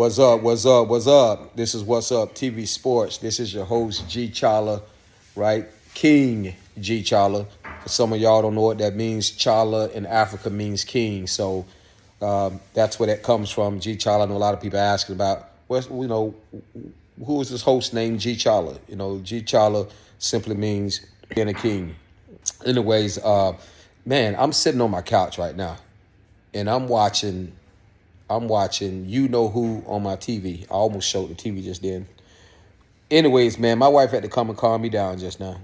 What's up? What's up? What's up? This is What's Up TV Sports. This is your host, G Chala, right? King G Chala. For some of y'all don't know what that means. Chala in Africa means king. So that's where that comes from. G Chala. I know a lot of people asking about, who is this host named G Chala? G Chala simply means being a king. Anyways, man, I'm sitting on my couch right now, and I'm watching You Know Who on my TV. I almost showed the TV just then. Anyways, man, my wife had to come and calm me down just now.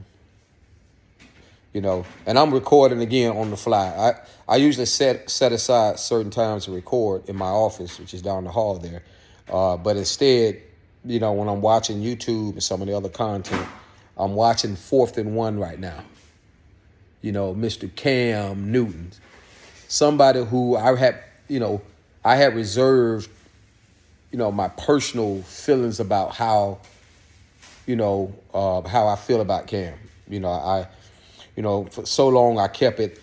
And I'm recording again on the fly. I usually set aside certain times to record in my office, which is down the hall there. But instead, when I'm watching YouTube and some of the other content, I'm watching 4th and 1 right now. Mr. Cam Newton, somebody who I had reserved, my personal feelings about how I feel about Cam. For so long I kept it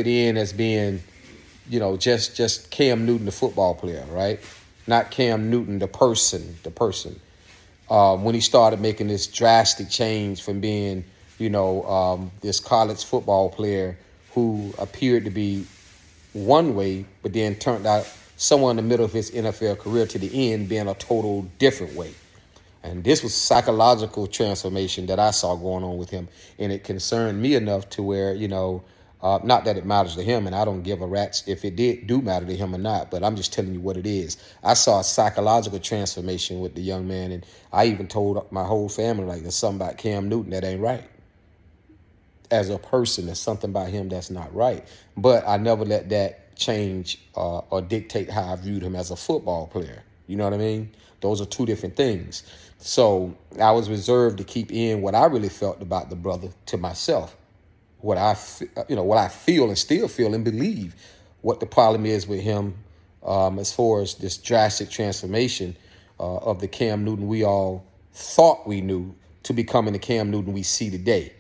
in as being, just Cam Newton, the football player, right? Not Cam Newton, the person. When he started making this drastic change from being, this college football player who appeared to be one way, but then turned out somewhere in the middle of his NFL career to the end being a total different way. And this was psychological transformation that I saw going on with him. And it concerned me enough to where, not that it matters to him, and I don't give a rat's if it do matter to him or not, but I'm just telling you what it is. I saw a psychological transformation with the young man, and I even told my whole family, there's something about Cam Newton that ain't right. As a person, there's something about him that's not right. But I never let that change or dictate how I viewed him as a football player. You know what I mean? Those are two different things. So I was reserved to keep in what I really felt about the brother to myself. What I feel and still feel and believe what the problem is with him as far as this drastic transformation of the Cam Newton we all thought we knew to becoming the Cam Newton we see today.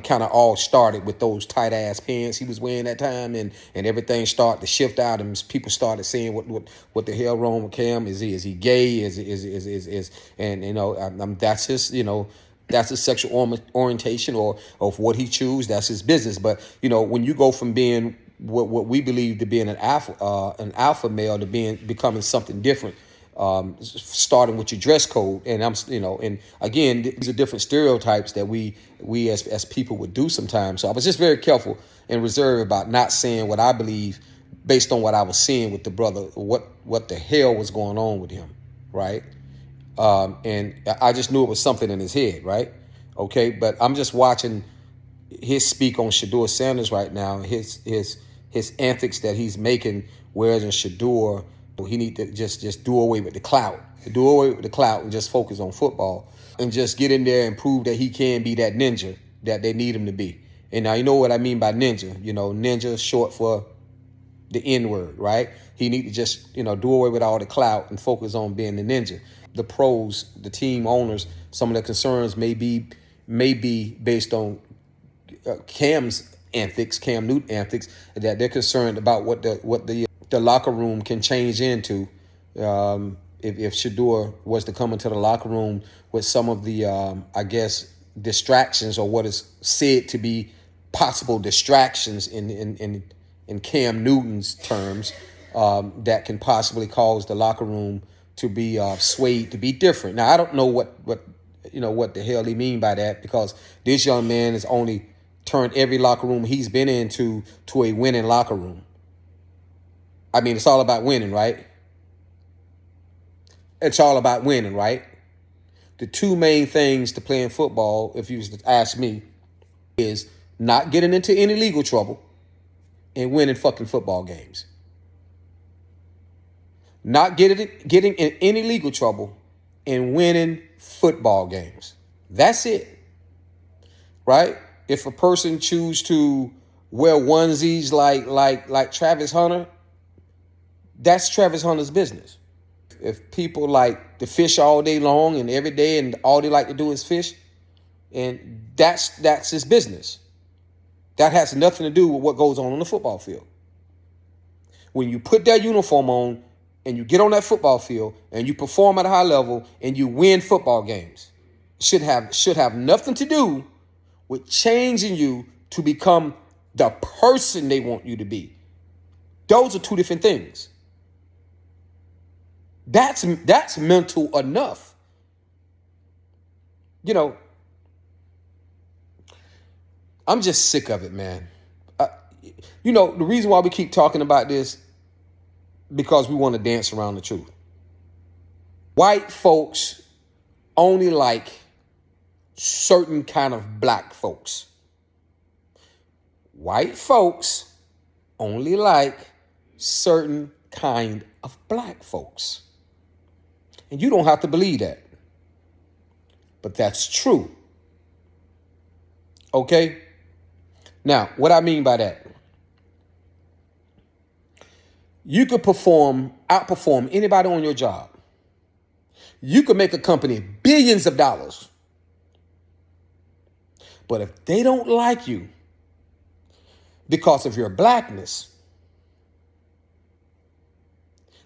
Kind of all started with those tight ass pants he was wearing that time, and everything started to shift out, and people started saying what the hell wrong with Cam? Is he gay? That's his sexual orientation or of what he chooses. That's his business. But when you go from being what we believe to being an alpha male to becoming something different. Starting with your dress code, and and again, these are different stereotypes that we as people would do sometimes. So I was just very careful and reserved about not saying what I believe based on what I was seeing with the brother, what the hell was going on with him, right? And I just knew it was something in his head, right? Okay, but I'm just watching his speak on Shedeur Sanders right now, his antics that he's making, whereas in Shedeur, he need to just do away with the clout. And just focus on football and just get in there and prove that he can be that ninja that they need him to be. And now you know what I mean by ninja. Ninja is short for the N-word, right? He need to just, do away with all the clout and focus on being the ninja. The pros, the team owners, some of their concerns may be based on Cam Newton antics, that they're concerned about what the locker room can change into if Shedeur was to come into the locker room with some of the, distractions, or what is said to be possible distractions in Cam Newton's terms, that can possibly cause the locker room to be swayed to be different. Now, I don't know what the hell he mean by that, because this young man has only turned every locker room he's been into to a winning locker room. I mean, it's all about winning, right? It's all about winning, right? The two main things to playing football, if you was to ask me, is not getting into any legal trouble and winning fucking football games. Not getting in any legal trouble and winning football games. That's it, right? If a person choose to wear onesies like Travis Hunter, that's Travis Hunter's business. If people like to fish all day long and every day and all they like to do is fish, and that's his business. That has nothing to do with what goes on the football field. When you put that uniform on, and you get on that football field and you perform at a high level and you win football games. Should have nothing to do with changing you to become the person they want you to be. Those are two different things. That's mental enough. You know, I'm just sick of it, man. The reason why we keep talking about this, because we want to dance around the truth. White folks only like certain kind of black folks. White folks only like certain kind of black folks. And you don't have to believe that. But that's true. Okay? Now, what I mean by that, you could outperform anybody on your job. You could make a company billions of dollars. But if they don't like you because of your blackness,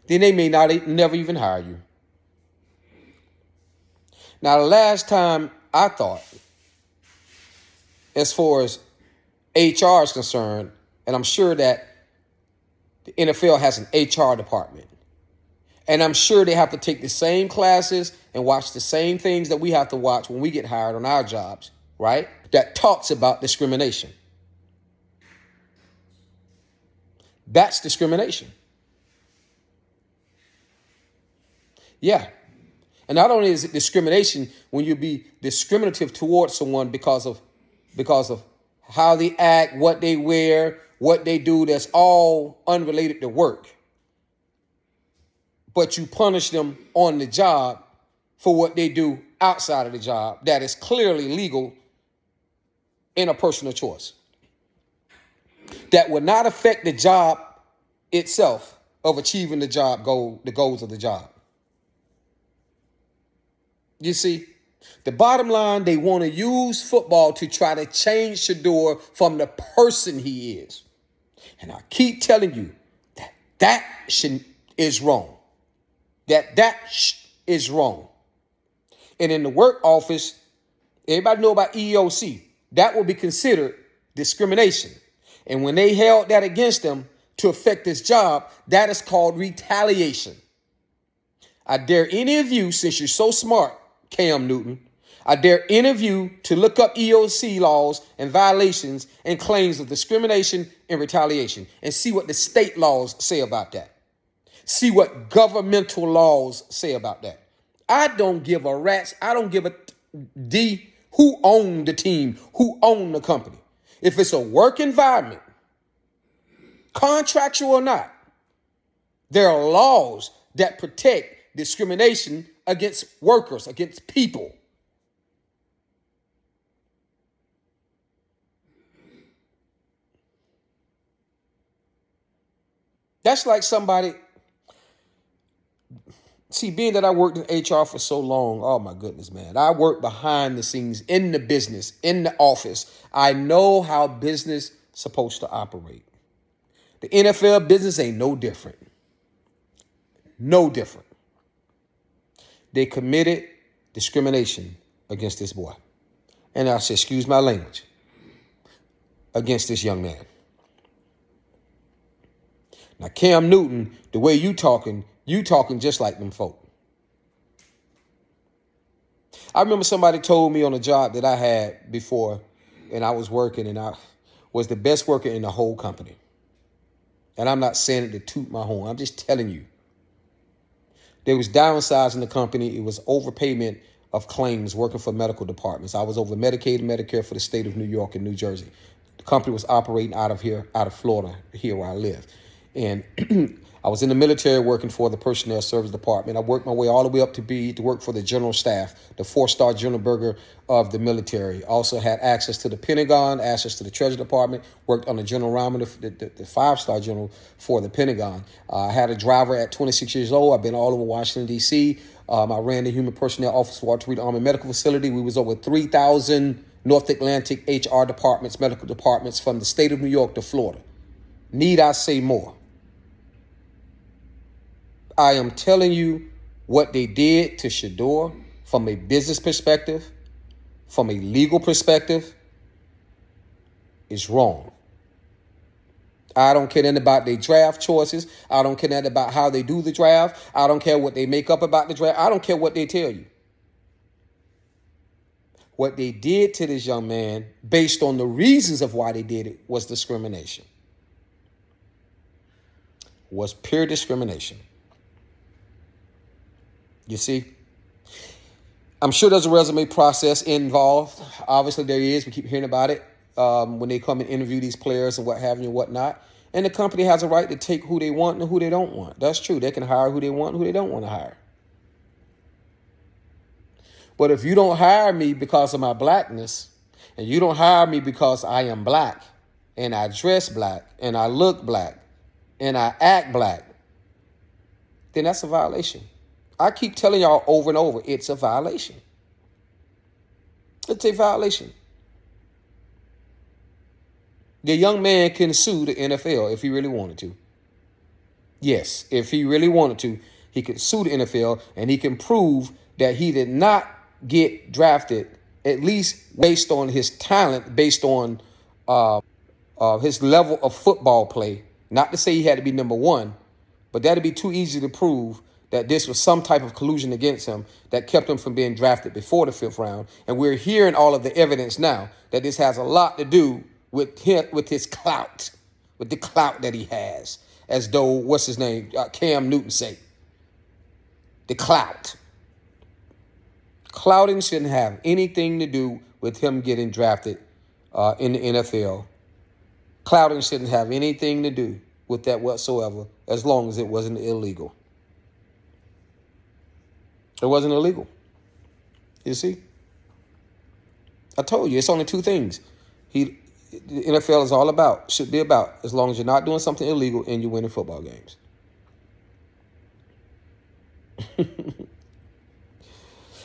then they may never even hire you. Now, the last time I thought, as far as HR is concerned, and I'm sure that the NFL has an HR department, and I'm sure they have to take the same classes and watch the same things that we have to watch when we get hired on our jobs, right? That talks about discrimination. That's discrimination. Yeah. And not only is it discrimination when you be discriminative towards someone because of how they act, what they wear, what they do, that's all unrelated to work. But you punish them on the job for what they do outside of the job that is clearly legal in a personal choice. That would not affect the job itself of achieving the goals of the job. You see, the bottom line, they want to use football to try to change Shedeur from the person he is. And I keep telling you that is wrong. That is wrong. And in the work office, everybody know about EEOC. That will be considered discrimination. And when they held that against them to affect this job, that is called retaliation. I dare any of you, since you're so smart, Cam Newton, I dare any of you to look up EEOC laws and violations and claims of discrimination and retaliation and see what the state laws say about that. See what governmental laws say about that. I don't give a rat's. I don't give a D who owned the team, who owned the company. If it's a work environment, contractual or not, there are laws that protect discrimination against workers, against people. That's like somebody, see, being that I worked in HR for so long, oh my goodness, man. I worked behind the scenes in the business, in the office. I know how business is supposed to operate. The NFL business ain't no different. No different. They committed discrimination against this boy. And I said, excuse my language, against this young man. Now, Cam Newton, the way you talking just like them folk. I remember somebody told me on a job that I had before, and I was working, and I was the best worker in the whole company. And I'm not saying it to toot my horn. I'm just telling you. There was downsizing the company. It was overpayment of claims working for medical departments. I was over Medicaid and Medicare for the state of New York and New Jersey. The company was operating out of Florida, here where I live. And I was in the military working for the personnel service department. I worked my way all the way up to work for the general staff, the 4-star general burger of the military. Also had access to the Pentagon, access to the Treasury Department, worked on the general ramen, the 5-star general for the Pentagon. I had a driver at 26 years old. I've been all over Washington, D.C. I ran the Human Personnel Office for Walter Reed Army Medical Facility. We was over 3,000 North Atlantic HR departments, medical departments from the state of New York to Florida. Need I say more? I am telling you what they did to Shedeur from a business perspective, from a legal perspective, is wrong. I don't care nothing about their draft choices. I don't care nothing about how they do the draft. I don't care what they make up about the draft. I don't care what they tell you. What they did to this young man, based on the reasons of why they did it, was discrimination. Was pure discrimination. You see? I'm sure there's a resume process involved. Obviously, there is. We keep hearing about it when they come and interview these players and what have you and whatnot. And the company has a right to take who they want and who they don't want. That's true. They can hire who they want and who they don't want to hire. But if you don't hire me because of my blackness, and you don't hire me because I am black, and I dress black, and I look black, and I act black, then that's a violation. I keep telling y'all over and over, it's a violation. It's a violation. The young man can sue the NFL if he really wanted to. Yes, if he really wanted to, he could sue the NFL and he can prove that he did not get drafted, at least based on his talent, based on his level of football play. Not to say he had to be number one, but that'd be too easy to prove that this was some type of collusion against him that kept him from being drafted before the 5th round. And we're hearing all of the evidence now that this has a lot to do with his clout, with the clout that he has, as though, what's his name, Cam Newton say, the clout. Clouting shouldn't have anything to do with him getting drafted in the NFL. Clouting shouldn't have anything to do with that whatsoever, as long as it wasn't illegal. It wasn't illegal. You see? I told you, it's only two things. The NFL is all about, should be about, as long as you're not doing something illegal and you're winning football games.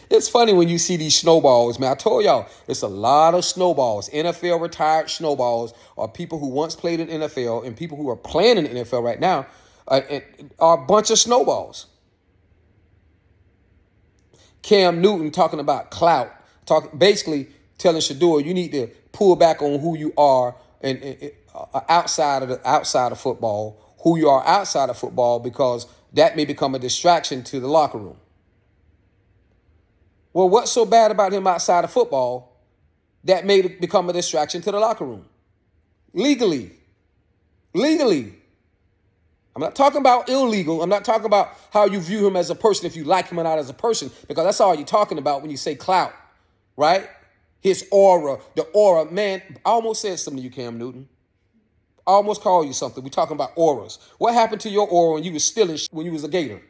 It's funny when you see these snowballs, man. I told y'all, it's a lot of snowballs. NFL retired snowballs are people who once played in the NFL, and people who are playing in the NFL right now are a bunch of snowballs. Cam Newton talking about clout, basically telling Shedeur, you need to pull back on who you are and outside of football, who you are outside of football, because that may become a distraction to the locker room. Well, what's so bad about him outside of football that may become a distraction to the locker room? Legally. I'm not talking about illegal. I'm not talking about how you view him as a person, if you like him or not as a person, because that's all you're talking about when you say clout, right? His aura, the aura. Man, I almost said something to you, Cam Newton. I almost called you something. We're talking about auras. What happened to your aura when you was stealing when you was a Gator?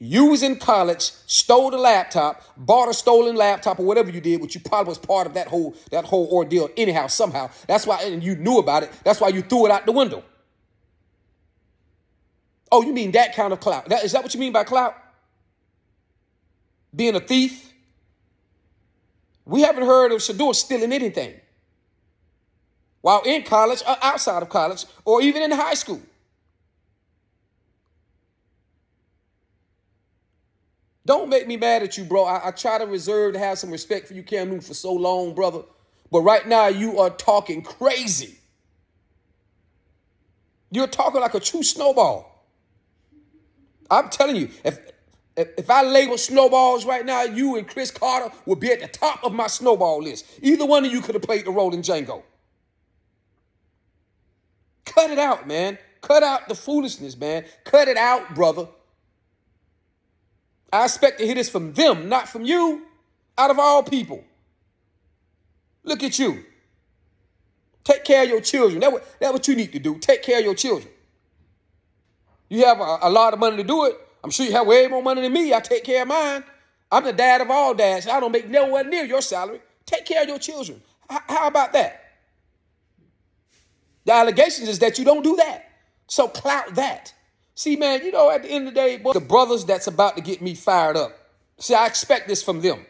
You was in college, stole the laptop, bought a stolen laptop or whatever you did, which you probably was part of that whole ordeal anyhow, somehow. That's why, and you knew about it. That's why you threw it out the window. Oh, you mean that kind of clout? Is that what you mean by clout? Being a thief? We haven't heard of Shedeur stealing anything while in college or outside of college or even in high school. Don't make me mad at you, bro. I try to reserve to have some respect for you, Cam Newton, for so long, brother. But right now, you are talking crazy. You're talking like a true snowball. I'm telling you, if I label snowballs right now, you and Chris Carter would be at the top of my snowball list. Either one of you could have played the role in Django. Cut it out, man. Cut out the foolishness, man. Cut it out, brother. I expect to hear this from them, not from you, out of all people. Look at you. Take care of your children. That's what you need to do. Take care of your children. You have a lot of money to do it. I'm sure you have way more money than me. I take care of mine. I'm the dad of all dads. I don't make nowhere near your salary. Take care of your children. How about that? The allegations is that you don't do that. So clout that. See, man, at the end of the day, boy, the brothers that's about to get me fired up. See, I expect this from them.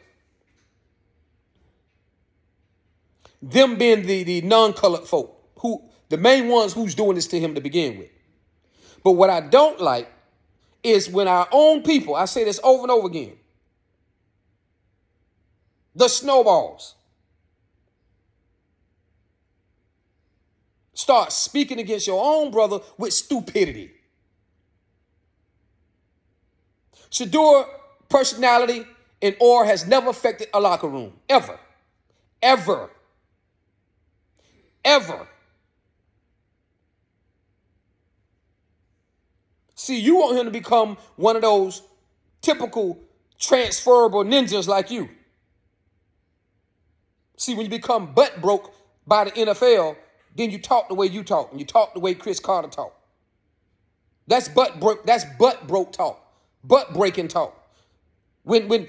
Them being the non-colored folk, the main ones who's doing this to him to begin with. But what I don't like is when our own people, I say this over and over again, the snowballs, start speaking against your own brother with stupidity. Shedeur personality and aura has never affected a locker room. Ever. Ever. Ever. See, you want him to become one of those typical transferable ninjas like you. See, when you become butt broke by the NFL, then you talk the way you talk, and you talk the way Chris Carter talk. That's butt broke. That's butt broke talk. Butt breaking talk.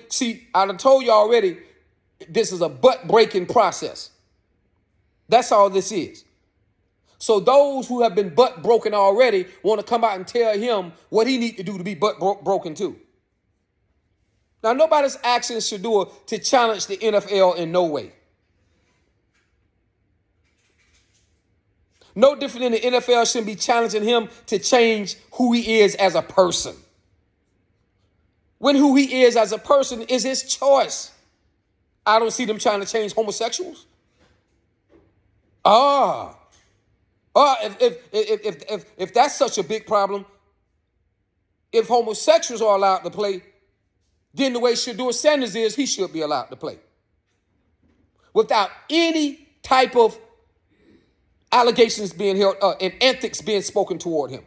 See, I done told you already, this is a butt breaking process. That's all this is. So those who have been butt broken already want to come out and tell him what he needs to do to be butt broken too. Now, nobody's asking Shedeur to challenge the NFL in no way. No different than the NFL shouldn't be challenging him to change who he is as a person. When who he is as a person is his choice. I don't see them trying to change homosexuals. If that's such a big problem, if homosexuals are allowed to play, then the way Shedeur Sanders is, he should be allowed to play. Without any type of allegations being held and ethics being spoken toward him.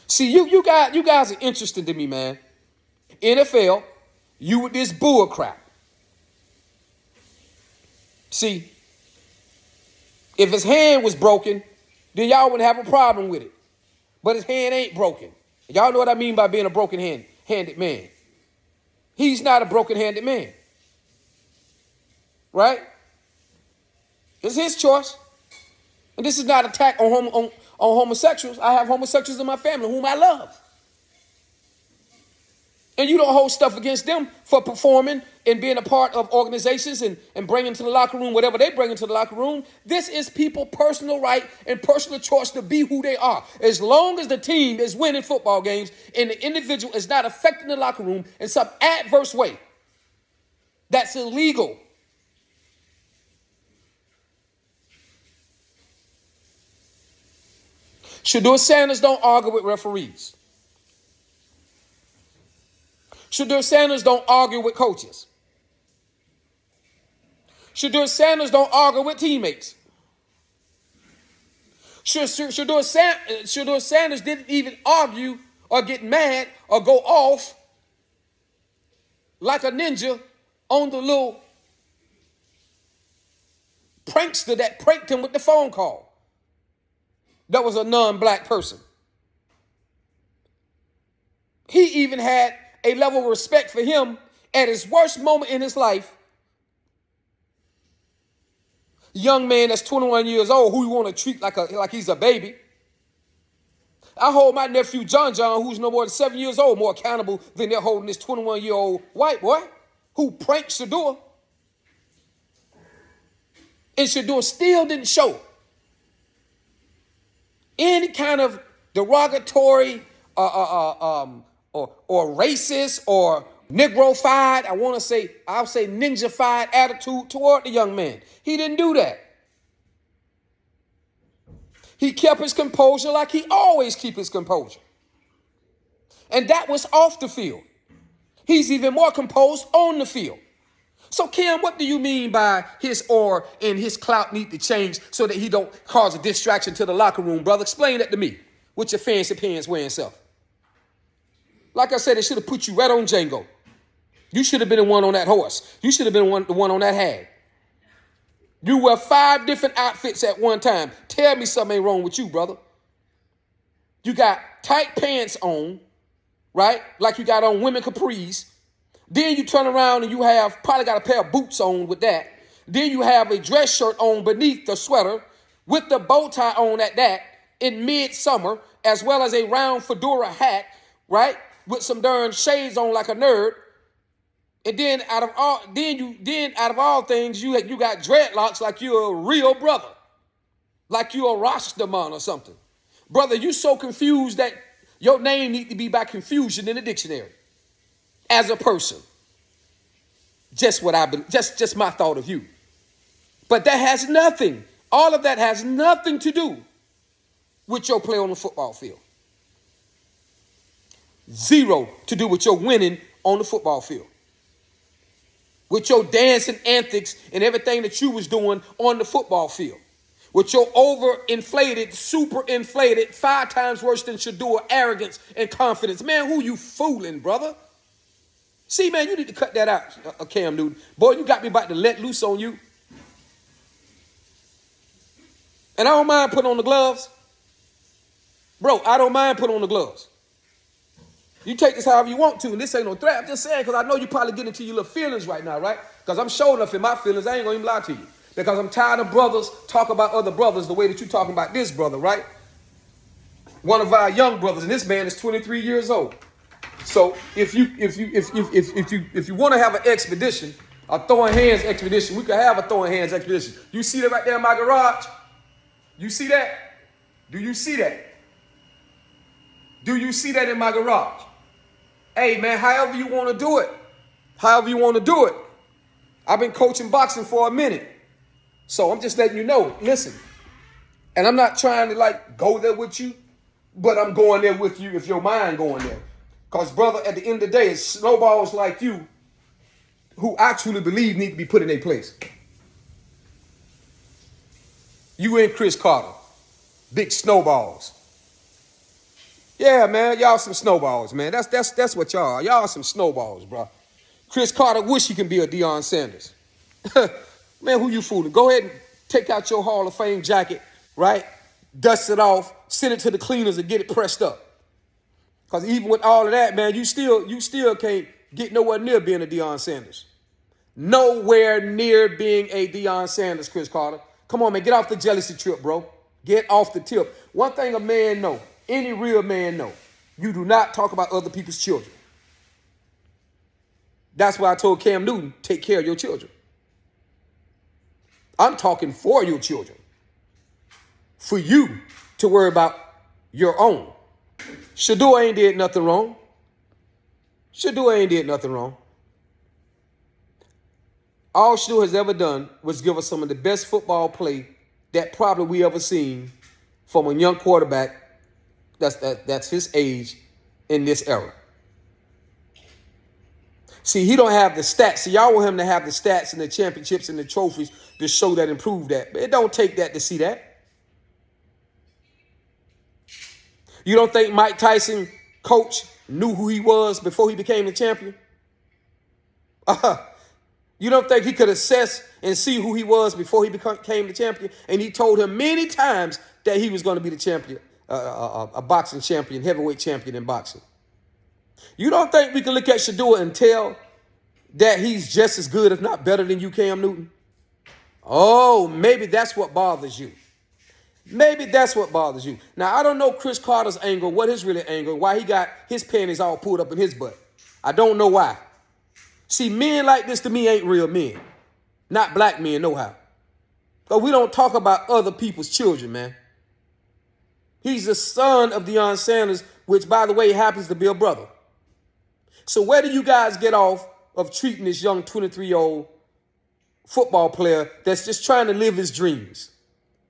See, you guys are interesting to me, man. NFL, you with this bull crap. See, if his hand was broken, then y'all wouldn't have a problem with it. But his hand ain't broken. Y'all know what I mean by being a broken-handed man. He's not a broken-handed man. Right? It's his choice. And this is not an attack on homosexuals. I have homosexuals in my family whom I love. And you don't hold stuff against them for performing and being a part of organizations and bringing to the locker room whatever they bring into the locker room. This is people's personal right and personal choice to be who they are. As long as the team is winning football games and the individual is not affecting the locker room in some adverse way, that's illegal. Shedeur Sanders don't argue with referees. Shedeur Sanders don't argue with coaches. Shedeur Sanders don't argue with teammates. Shedeur Sanders didn't even argue or get mad or go off like a ninja on the little prankster that pranked him with the phone call. That was a non-black person. He even had a level of respect for him at his worst moment in his life. Young man that's 21 years old who you want to treat like he's a baby. I hold my nephew John, who's no more than 7 years old, more accountable than they're holding this 21-year-old white boy who pranked Shedeur. And Shedeur still didn't show any kind of derogatory or racist or Negrofied, I'll say ninja-fied attitude toward the young man. He didn't do that. He kept his composure like he always keeps his composure. And that was off the field. He's even more composed on the field. So, Kim, what do you mean by his aura and his clout need to change so that he don't cause a distraction to the locker room, brother? Explain that to me with your fancy pants wearing self. Like I said, it should have put you right on Django. You should have been the one on that horse. You should have been the one on that hag. You wear 5 different outfits at one time. Tell me something ain't wrong with you, brother. You got tight pants on, right? Like you got on women capris. Then you turn around and you have probably got a pair of boots on with that. Then you have a dress shirt on beneath the sweater with the bow tie on at that in midsummer, as well as a round fedora hat, right? With some darn shades on like a nerd. And then out of all things, you got dreadlocks like you're a real brother. Like you're a Rastaman or something. Brother, you so confused that your name need to be by confusion in the dictionary as a person. Just what I believe, just my thought of you. But that has nothing, all of that has nothing to do with your play on the football field. Zero to do with your winning on the football field. With your dancing antics and everything that you was doing on the football field. With your overinflated, super inflated, 5 times worse than Shedeur arrogance and confidence. Man, who you fooling, brother? See, man, you need to cut that out, Cam Newton. Boy, you got me about to let loose on you. And I don't mind putting on the gloves. Bro, I don't mind putting on the gloves. You take this however you want to, and this ain't no threat. I'm just saying, because I know you probably getting into your little feelings right now, right? Because I'm showing enough in my feelings, I ain't going to even lie to you. Because I'm tired of brothers talk about other brothers the way that you talking about this brother, right? One of our young brothers, and this man is 23 years old. So if you want to have an expedition, a throwing hands expedition, we could have a throwing hands expedition. You see that right there in my garage? You see that? Do you see that? Do you see that in my garage? Hey, man, however you want to do it. However you want to do it. I've been coaching boxing for a minute. So I'm just letting you know, listen. And I'm not trying to like go there with you, but I'm going there with you if your mind going there. Because, brother, at the end of the day, it's snowballs like you who I truly believe need to be put in their place. You and Chris Carter. Big snowballs. Yeah, man, y'all some snowballs, man. That's what y'all are. Y'all some snowballs, bro. Chris Carter wish he can be a Deion Sanders. Man, who you fooling? Go ahead and take out your Hall of Fame jacket, right? Dust it off, send it to the cleaners and get it pressed up. Because even with all of that, man, you still can't get nowhere near being a Deion Sanders. Nowhere near being a Deion Sanders, Chris Carter. Come on, man, get off the jealousy trip, bro. Get off the tip. One thing a man know, any real man know, you do not talk about other people's children. That's why I told Cam Newton, take care of your children. I'm talking for your children. For you to worry about your own. Shedeur ain't did nothing wrong. Shedeur ain't did nothing wrong. All Shedeur has ever done was give us some of the best football play that probably we ever seen from a young quarterback that's his age in this era. See, he don't have the stats. See, y'all want him to have the stats and the championships and the trophies to show that and prove that. But it don't take that to see that. You don't think Mike Tyson, coach, knew who he was before he became the champion? You don't think he could assess and see who he was before he became the champion? And he told him many times that he was going to be the champion, a boxing champion, heavyweight champion in boxing. You don't think we can look at Shedeur and tell that he's just as good, if not better than you, Cam Newton? Oh, maybe that's what bothers you. Maybe that's what bothers you. Now, I don't know Chris Carter's angle, what his really angle, why he got his panties all pulled up in his butt. I don't know why. See, men like this to me ain't real men. Not black men, no how. But we don't talk about other people's children, man. He's the son of Deion Sanders, which, by the way, happens to be a brother. So where do you guys get off of treating this young 23-year-old football player that's just trying to live his dreams?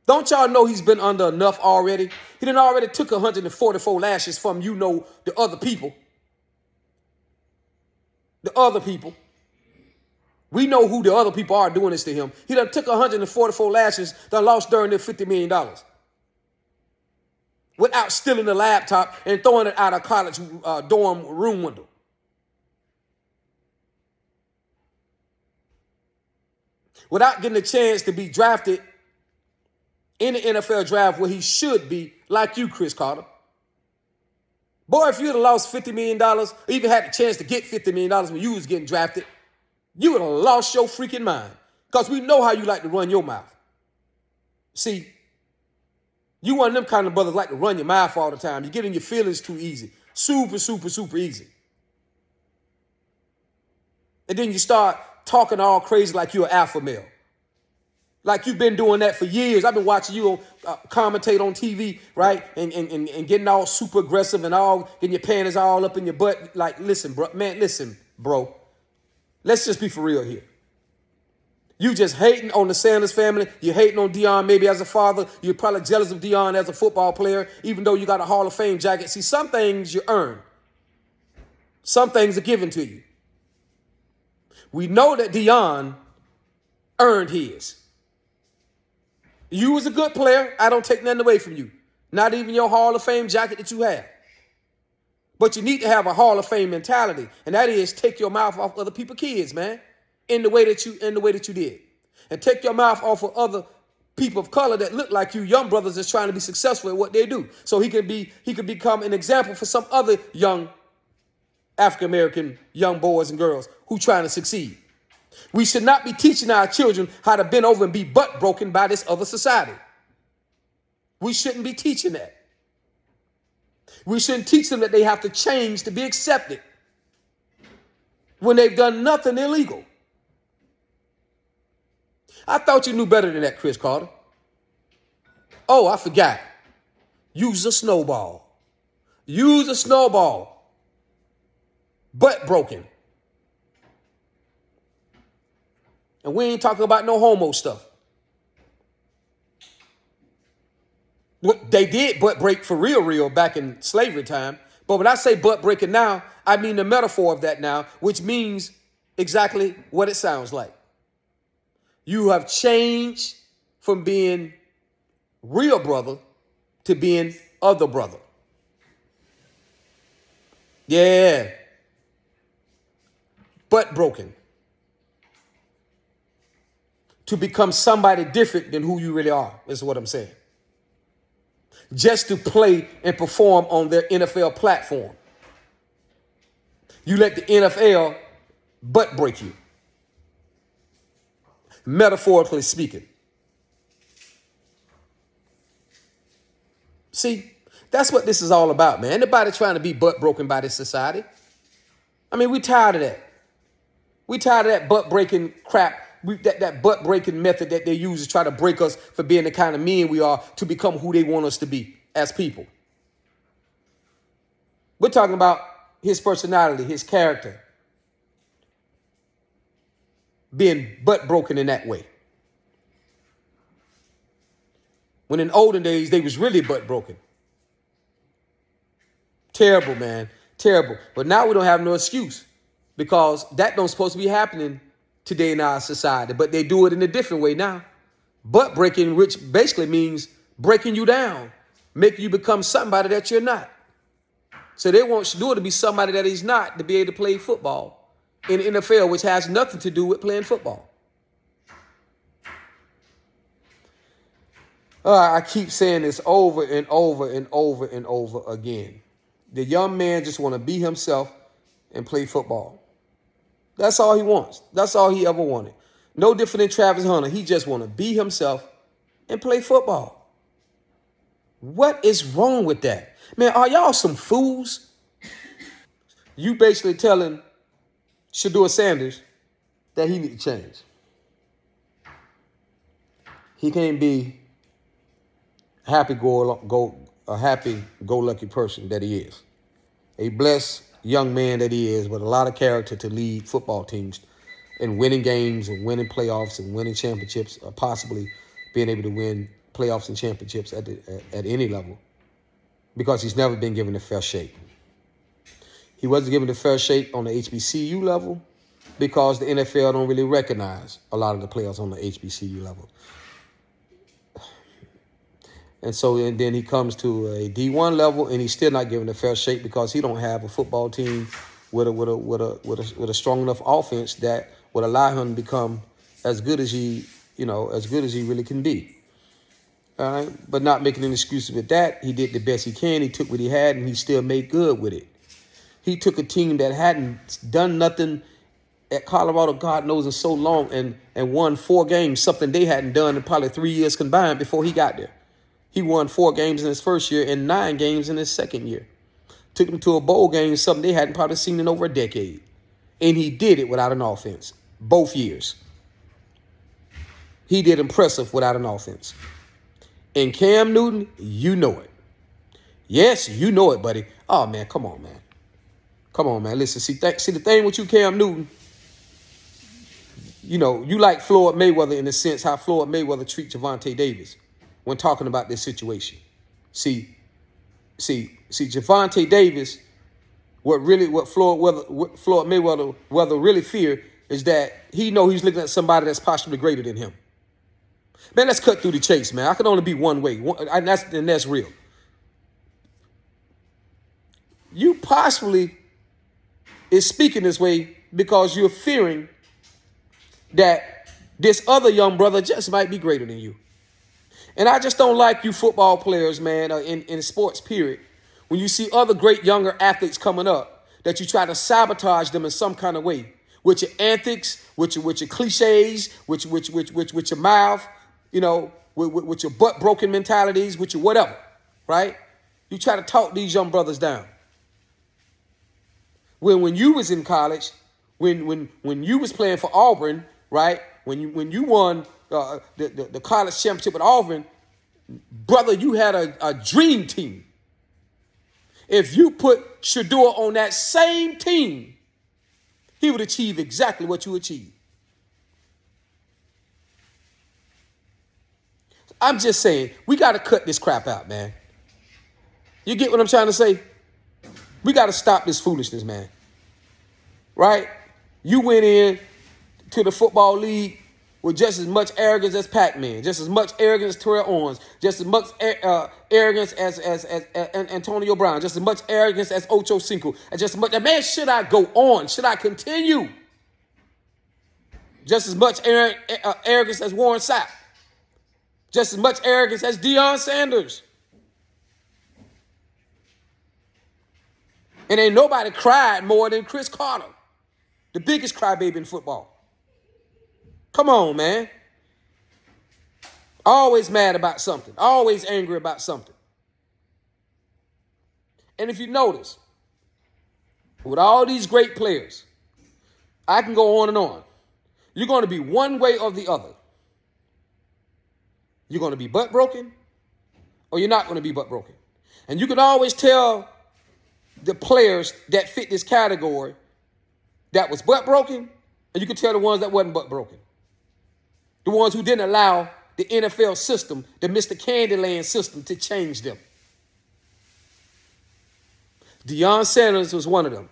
Don't y'all know he's been under enough already? He done already took 144 lashes from, the other people. The other people. We know who the other people are doing this to him. He done took 144 lashes, done lost during their $50 million. Without stealing the laptop and throwing it out of college dorm room window. Without getting a chance to be drafted in the NFL draft where he should be, like you, Chris Carter. Boy, if you'd have lost $50 million, or even had the chance to get $50 million when you was getting drafted, you would have lost your freaking mind. Because we know how you like to run your mouth. See, you one of them kind of brothers like to run your mouth all the time. You get in your feelings too easy. Super, super, super easy. And then you start talking all crazy like you're an alpha male. Like you've been doing that for years. I've been watching you commentate on TV, right? And getting all super aggressive and all getting your panties all up in your butt. Like, listen, bro, man, listen, bro. Let's just be for real here. You just hating on the Sanders family. You're hating on Deion maybe as a father. You're probably jealous of Deion as a football player, even though you got a Hall of Fame jacket. See, some things you earn. Some things are given to you. We know that Deion earned his. You was a good player. I don't take nothing away from you. Not even your Hall of Fame jacket that you have. But you need to have a Hall of Fame mentality, and that is take your mouth off other people's kids, man, in the way that you did, and take your mouth off of other people of color that look like you, young brothers that's trying to be successful at what they do, so he could become an example for some other young African American young boys and girls who trying to succeed. We should not be teaching our children how to bend over and be butt broken by this other society. We shouldn't be teaching that. We shouldn't teach them that they have to change to be accepted when they've done nothing illegal. I thought you knew better than that, Chris Carter. Oh, I forgot. Use a snowball. Use a snowball. Butt broken. And we ain't talking about no homo stuff. They did butt break for real back in slavery time. But when I say butt breaking now, I mean the metaphor of that now, which means exactly what it sounds like. You have changed from being real brother to being other brother. Yeah. Butt broken. To become somebody different than who you really are, is what I'm saying. Just to play and perform on their NFL platform. You let the NFL butt break you. Metaphorically speaking. See, that's what this is all about, man. Anybody trying to be butt broken by this society. I mean, we tired of that. We tired of that butt breaking crap. That butt breaking method that they use to try to break us for being the kind of men we are to become who they want us to be as people. We're talking about his personality, his character, being butt broken in that way. When in olden days, they was really butt broken. Terrible, man. Terrible. But now we don't have no excuse because that don't supposed to be happening today in our society, but they do it in a different way now. Butt breaking, which basically means breaking you down, making you become somebody that you're not. So they want Shedeur to be somebody that he's not, to be able to play football in the NFL, which has nothing to do with playing football. I keep saying this over and over and over and over again. The young man just want to be himself and play football. That's all he wants. That's all he ever wanted. No different than Travis Hunter. He just want to be himself and play football. What is wrong with that? Man, are y'all some fools? You basically telling Shedeur Sanders that he need to change. He can't be a happy-go-lucky person that he is. A blessed young man that he is with a lot of character to lead football teams in winning games and winning playoffs and winning championships, or possibly being able to win playoffs and championships at any level, because he's never been given a fair shake. He wasn't given a fair shake on the HBCU level because the NFL don't really recognize a lot of the players on the HBCU level. And then he comes to a D1 level, and he's still not given a fair shake because he don't have a football team with a strong enough offense that would allow him to become as good as he really can be. All right, but not making any excuses with that. He did the best he can. He took what he had, and he still made good with it. He took a team that hadn't done nothing at Colorado, God knows, in so long, and won 4 games, something they hadn't done in probably 3 years combined before he got there. He won 4 games in his first year and 9 games in his second year. Took them to a bowl game, something they hadn't probably seen in over a decade. And he did it without an offense, both years. he did impressive without an offense. And Cam Newton, you know it. Yes, you know it, buddy. Oh, man, come on, man. Come on, man. Listen, see the thing with you, Cam Newton, you know, you like Floyd Mayweather in the sense how Floyd Mayweather treats Gervonta Davis when talking about this situation. See, Gervonta Davis, what Floyd Mayweather really fear is that he know he's looking at somebody that's possibly greater than him. Man, let's cut through the chase, man. I can only be one way, and that's real. You possibly is speaking this way because you're fearing that this other young brother just might be greater than you. And I just don't like you football players, man, in sports, period. When you see other great younger athletes coming up, that you try to sabotage them in some kind of way. With your antics, with your cliches, with your mouth, you know, with your butt-broken mentalities, with your whatever, right? You try to talk these young brothers down. When you was in college, when you was playing for Auburn, right? When you won the college championship at Auburn, brother, you had a dream team. If you put Shedeur on that same team, he would achieve exactly what you achieved. I'm just saying, we got to cut this crap out, man. You get what I'm trying to say? We got to stop this foolishness, man. Right? You went in to the football league with just as much arrogance as Pac-Man, just as much arrogance as Terrell Owens, just as much arrogance as Antonio Brown, just as much arrogance as Ocho Cinco, and just as much. Man, should I go on? Should I continue? Just as much arrogance as Warren Sapp, just as much arrogance as Shedeur Sanders. And ain't nobody cried more than Chris Carter, the biggest crybaby in football. Come on, man. Always mad about something. Always angry about something. And if you notice, with all these great players, I can go on and on. You're going to be one way or the other. You're going to be butt broken, or you're not going to be butt broken. And you can always tell the players that fit this category that was butt broken, and you can tell the ones that wasn't butt broken. The ones who didn't allow the NFL system, the Mr. Candyland system, to change them. Shedeur Sanders was one of them,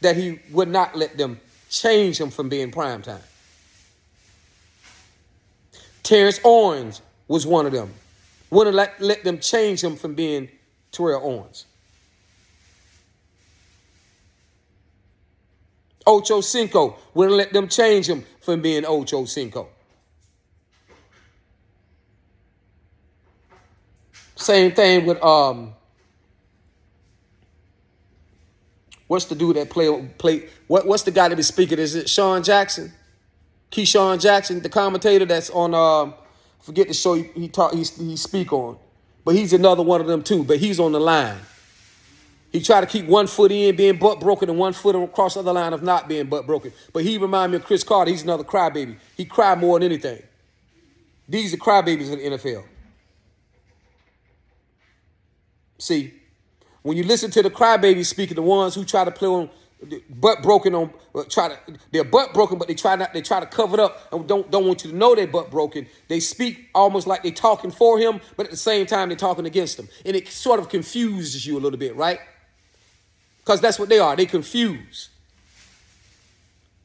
that he would not let them change him from being primetime. Terrence Owens was one of them. Wouldn't let them change him from being Terrell Owens. Ocho Cinco wouldn't let them change him from being Ocho Cinco. Same thing with what's the dude that play what's the guy that is speaking? Is it Sean Jackson? Keyshawn Jackson, the commentator that's on forget the show he speak on. But he's another one of them too, but he's on the line. He tried to keep one foot in, being butt broken, and one foot across the other line of not being butt broken. But he remind me of Chris Carter. He's another crybaby. He cried more than anything. These are crybabies in the NFL. See, when you listen to the crybabies speaking, the ones who try to play on butt broken they're butt broken, but they try to cover it up and don't want you to know they're butt broken. They speak almost like they're talking for him, but at the same time they're talking against him. And it sort of confuses you a little bit, right? Because that's what they are. They confuse.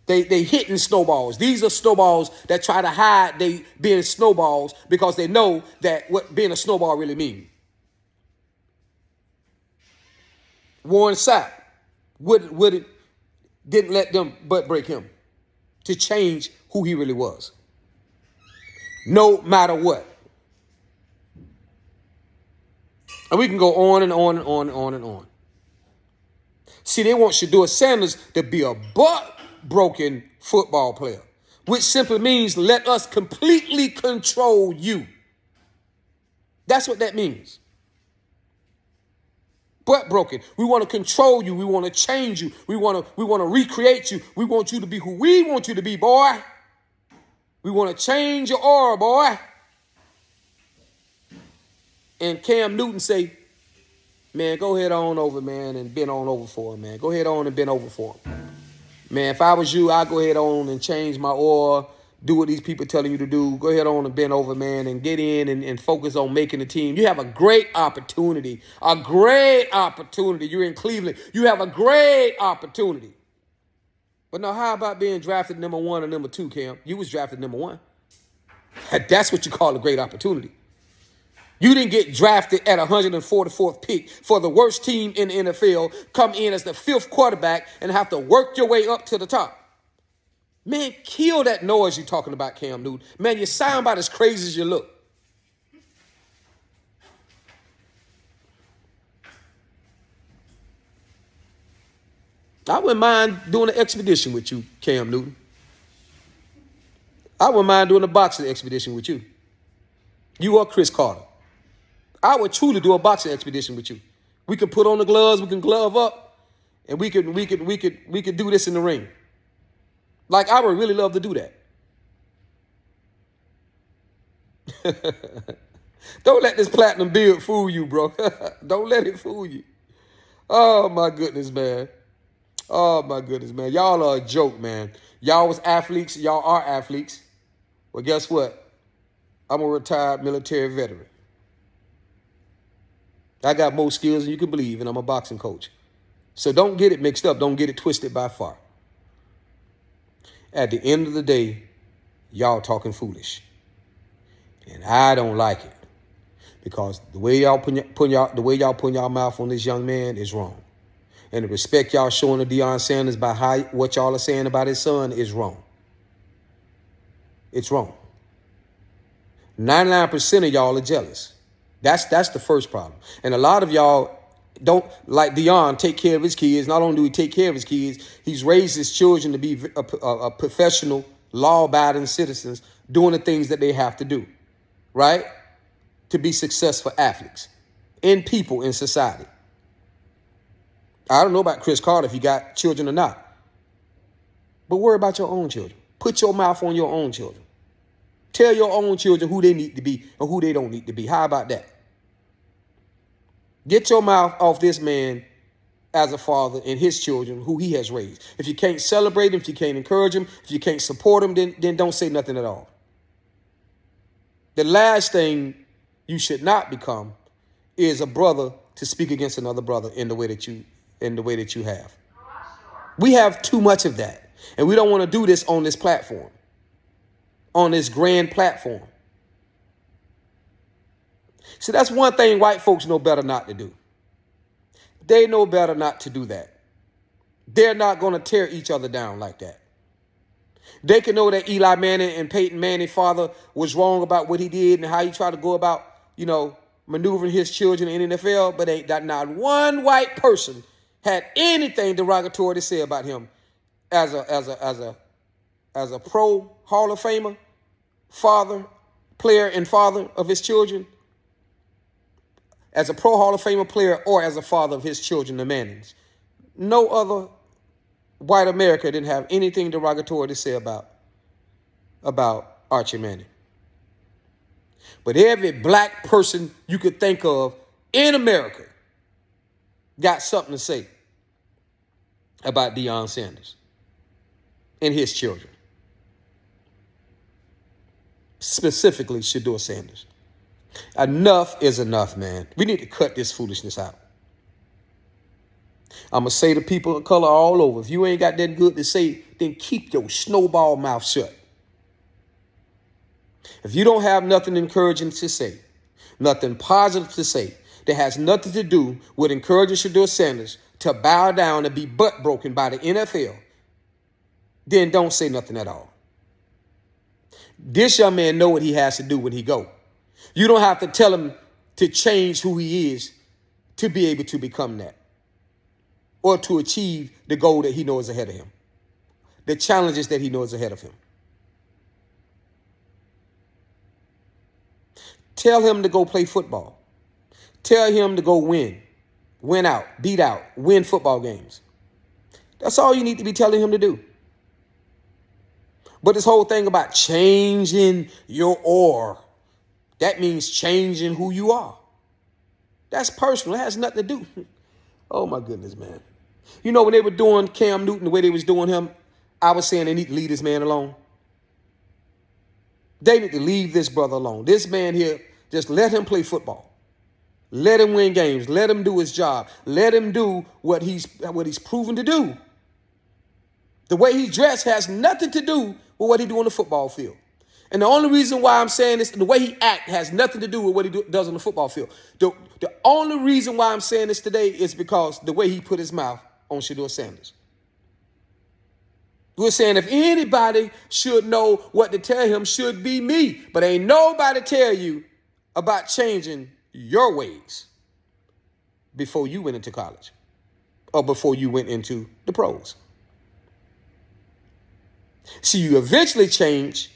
They hitting snowballs. These are snowballs that try to hide they being snowballs because they know that what being a snowball really means. Warren Sapp didn't let them butt break him to change who he really was. No matter what. And we can go on and on and on and on and on. See, they want Shedeur Sanders to be a butt-broken football player, which simply means let us completely control you. That's what that means. Butt broken. We want to control you. We want to change you. We want to recreate you. We want you to be who we want you to be, boy. We want to change your aura, boy. And Cam Newton say, man, go ahead on over, man, and bend on over for him, man. Go ahead on and bend over for him. Man, if I was you, I'd go ahead on and change my aura, do what these people telling you to do. Go ahead on and bend over, man, and get in and focus on making the team. You have a great opportunity. A great opportunity. You're in Cleveland. You have a great opportunity. But now, how about being drafted number 1 or number 2, Cam? You was drafted number 1. That's what you call a great opportunity. You didn't get drafted at 144th pick for the worst team in the NFL, come in as the 5th quarterback, and have to work your way up to the top. Man, kill that noise you're talking about, Cam Newton. Man, you sound about as crazy as you look. I wouldn't mind doing an expedition with you, Cam Newton. I wouldn't mind doing a boxing expedition with you. You or Chris Carter. I would truly do a boxing expedition with you. We could put on the gloves, we can glove up, and we could do this in the ring. Like, I would really love to do that. Don't let this platinum beard fool you, bro. Don't let it fool you. Oh, my goodness, man. Oh, my goodness, man. Y'all are a joke, man. Y'all was athletes. Y'all are athletes. Well, guess what? I'm a retired military veteran. I got more skills than you can believe, and I'm a boxing coach. So don't get it mixed up. Don't get it twisted by far. At the end of the day, y'all talking foolish. And I don't like it. Because the way y'all putting y'all mouth on this young man is wrong. And the respect y'all showing to Shedeur Sanders by what y'all are saying about his son is wrong. It's wrong. 99% of y'all are jealous. That's the first problem. And a lot of y'all don't, like Deion, take care of his kids. Not only do he take care of his kids, he's raised his children to be a professional, law-abiding citizens doing the things that they have to do, right? To be successful athletes and people in society. I don't know about Chris Carter if he got children or not. But worry about your own children. Put your mouth on your own children. Tell your own children who they need to be and who they don't need to be. How about that? Get your mouth off this man as a father and his children who he has raised. If you can't celebrate him, if you can't encourage him, if you can't support him, then don't say nothing at all. The last thing you should not become is a brother to speak against another brother in the way that you have. We have too much of that. And we don't want to do this on this platform. On this grand platform. See, that's one thing white folks know better not to do. They know better not to do that. They're not going to tear each other down like that. They can know that Eli Manning and Peyton Manning's father was wrong about what he did and how he tried to go about, maneuvering his children in the NFL, but ain't that not one white person had anything derogatory to say about him as a pro Hall of Famer, player and father of his children, as a pro Hall of Famer player or as a father of his children, the Mannings. No other white America didn't have anything derogatory to say about Archie Manning. But every black person you could think of in America got something to say about Shedeur Sanders and his children. Specifically, Shedeur Sanders. Enough is enough, man. We need to cut this foolishness out. I'm going to say to people of color all over, if you ain't got that good to say, then keep your snowball mouth shut. If you don't have nothing encouraging to say, nothing positive to say, that has nothing to do with encouraging Shedeur Sanders to bow down and be butt broken by the NFL, then don't say nothing at all. This young man know what he has to do when he go. You don't have to tell him to change who he is to be able to become that or to achieve the goal that he knows ahead of him, the challenges that he knows ahead of him. Tell him to go play football. Tell him to go win out, beat out, win football games. That's all you need to be telling him to do. But this whole thing about changing your aura, that means changing who you are. That's personal. It has nothing to do. Oh, my goodness, man. You know, when they were doing Cam Newton, the way they was doing him, I was saying they need to leave this man alone. They need to leave this brother alone. This man here, just let him play football. Let him win games. Let him do his job. Let him do what he's proven to do. The way he dressed has nothing to do with what he do on the football field. And the only reason why I'm saying this, the way he act has nothing to do with what he does on the football field. The only reason why I'm saying this today is because the way he put his mouth on Shedeur Sanders. We're saying if anybody should know what to tell him, should be me. But ain't nobody tell you about changing your ways before you went into college or before you went into the pros. See, you eventually change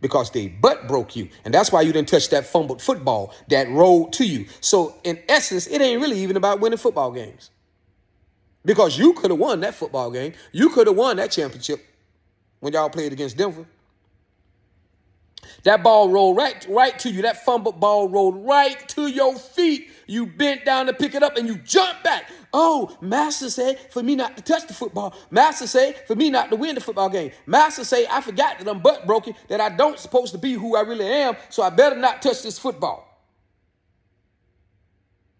because they butt broke you. And that's why you didn't touch that fumbled football that rolled to you. So in essence, it ain't really even about winning football games. Because you could have won that football game. You could have won that championship when y'all played against Denver. That ball rolled right to you. That fumbled ball rolled right to your feet. You bent down to pick it up and you jumped back. Oh, Master said for me not to touch the football. Master said for me not to win the football game. Master said I forgot that I'm butt broken, that I don't supposed to be who I really am, so I better not touch this football.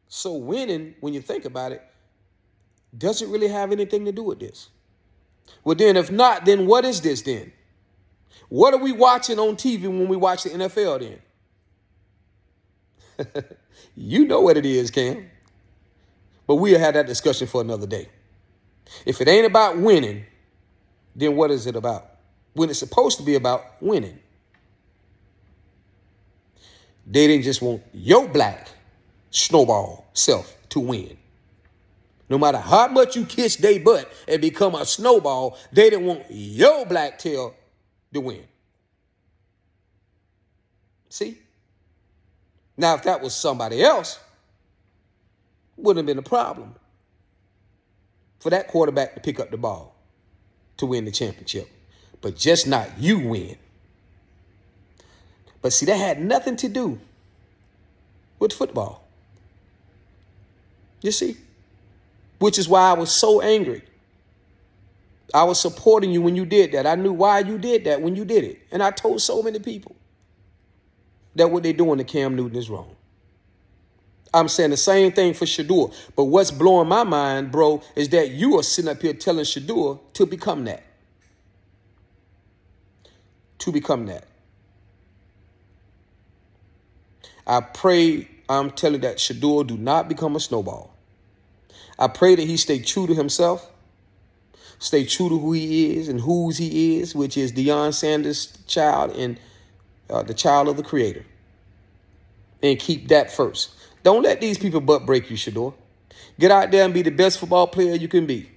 So winning, when you think about it, doesn't really have anything to do with this. Well, then if not, then what is this then? What are we watching on TV when we watch the NFL then? You know what it is, Cam. But we'll have that discussion for another day. If it ain't about winning, then what is it about? When it's supposed to be about winning. They didn't just want your black snowball self to win. No matter how much you kiss their butt and become a snowball, they didn't want your black tail to win. See? Now, if that was somebody else, wouldn't have been a problem for that quarterback to pick up the ball to win the championship. But just not you win. But see, that had nothing to do with football. You see? Which is why I was so angry. I was supporting you when you did that. I knew why you did that when you did it. And I told so many people that what they're doing to Cam Newton is wrong. I'm saying the same thing for Shedeur. But what's blowing my mind, bro, is that you are sitting up here telling Shedeur to become that. To become that. I pray, I'm telling that Shedeur do not become a snowball. I pray that he stay true to himself, stay true to who he is and whose he is, which is Shedeur Sanders' child and the child of the Creator. And keep that first. Don't let these people butt break you, Shedeur. Get out there and be the best football player you can be.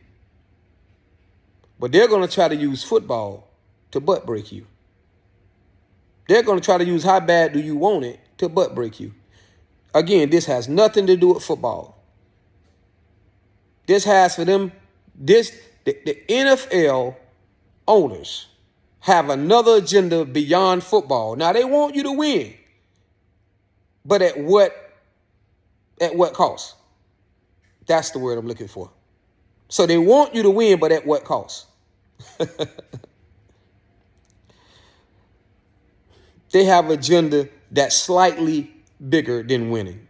But they're going to try to use football to butt break you. They're going to try to use how bad do you want it to butt break you. Again, this has nothing to do with football. This has for them, the NFL owners have another agenda beyond football. Now, they want you to win. But at what cost? That's the word I'm looking for. So they want you to win, but at what cost? They have an agenda that's slightly bigger than winning.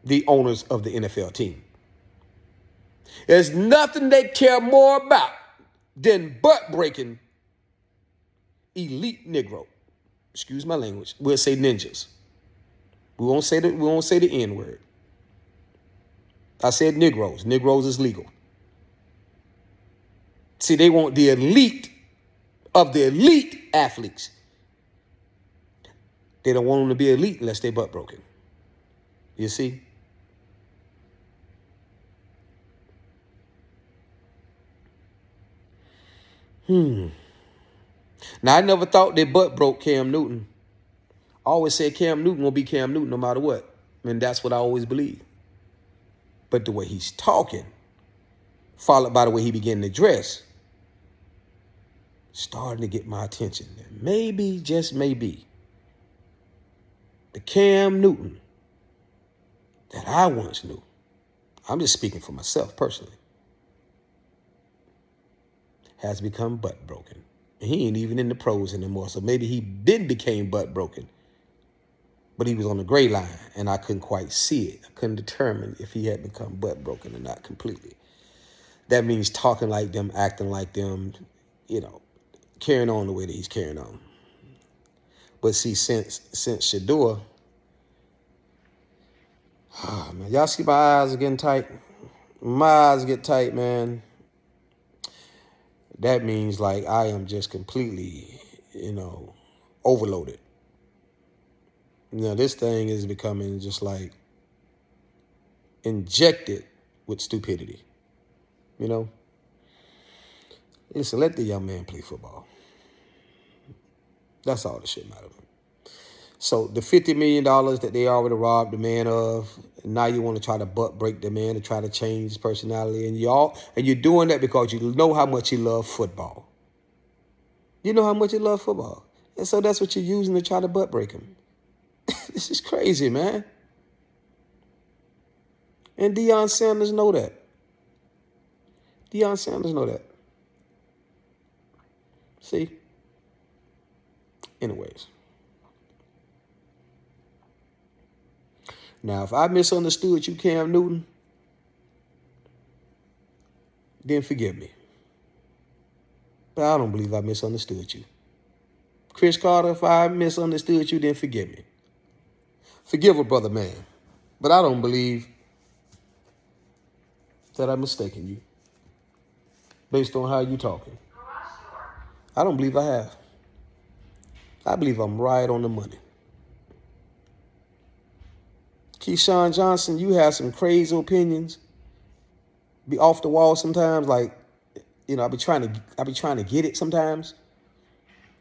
The owners of the NFL team. There's nothing they care more about than butt-breaking elite Negro. Excuse my language. We'll say ninjas. We won't say the N-word. I said Negroes. Negroes is legal. See, they want the elite of the elite athletes. They don't want them to be elite unless they butt broken. You see? Now, I never thought they butt broke Cam Newton. I always said Cam Newton will be Cam Newton no matter what. And that's what I always believe. But the way he's talking, followed by the way he began to dress, starting to get my attention. And maybe, just maybe, the Cam Newton that I once knew, I'm just speaking for myself personally, has become butt broken. And he ain't even in the pros anymore. So maybe he did became butt broken, but he was on the gray line and I couldn't quite see it. I couldn't determine if he had become butt broken or not completely. That means talking like them, acting like them, carrying on the way that he's carrying on. But see, since Shedeur, man, y'all see my eyes are getting tight? My eyes get tight, man. That means like I am just completely, overloaded. This thing is becoming just like injected with stupidity. Listen, let the young man play football. That's all the shit matters. So the $50 million that they already robbed the man of, now you want to try to butt break the man to try to change his personality. And you're doing that because you know how much he loves football. You know how much he loves football. And so that's what you're using to try to butt break him. This is crazy, man. And Deion Sanders know that. Deion Sanders know that. See? Anyways. Now, if I misunderstood you, Cam Newton, then forgive me. But I don't believe I misunderstood you. Chris Carter, if I misunderstood you, then forgive me. Forgive a brother man. But I don't believe that I'm mistaken you based on how you talking. I don't believe I have. I believe I'm right on the money. Keyshawn Johnson, you have some crazy opinions. Be off the wall sometimes. Like, I be trying to get it sometimes.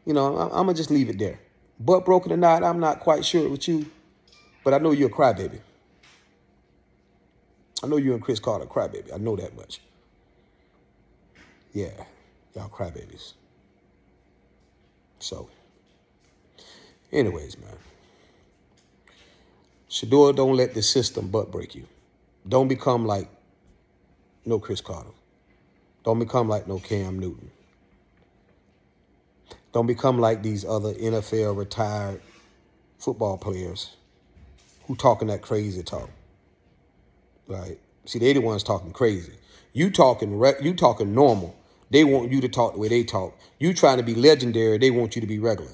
I'm gonna just leave it there. Butt broken or not, I'm not quite sure with you, but I know you're a crybaby. I know you and Chris Carter crybaby. I know that much. Yeah, y'all crybabies. So, anyways, man. Shedeur, don't let the system butt break you. Don't become like no Chris Carter. Don't become like no Cam Newton. Don't become like these other NFL retired football players who talking that crazy talk. Right? See, they the ones talking crazy. You talking normal. They want you to talk the way they talk. You trying to be legendary. They want you to be regular.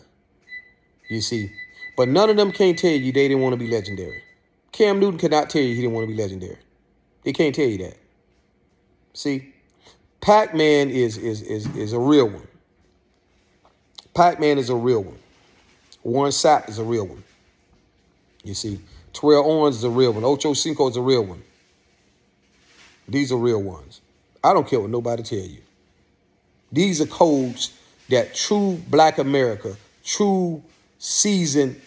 You see? But none of them can't tell you they didn't want to be legendary. Cam Newton cannot tell you he didn't want to be legendary. They can't tell you that. See? Pac-Man is a real one. Pac-Man is a real one. Warren Sapp is a real one. You see? Terrell Owens is a real one. Ocho Cinco is a real one. These are real ones. I don't care what nobody tell you. These are codes that true Black America, true seasoned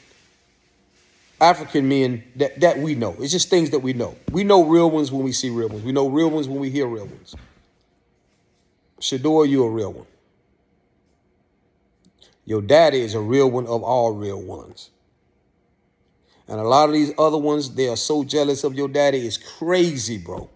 African men that we know. It's just things that we know. We know real ones when we see real ones. We know real ones when we hear real ones. Shedeur, you're a real one. Your daddy is a real one of all real ones. And a lot of these other ones, they are so jealous of your daddy. It's crazy, bro.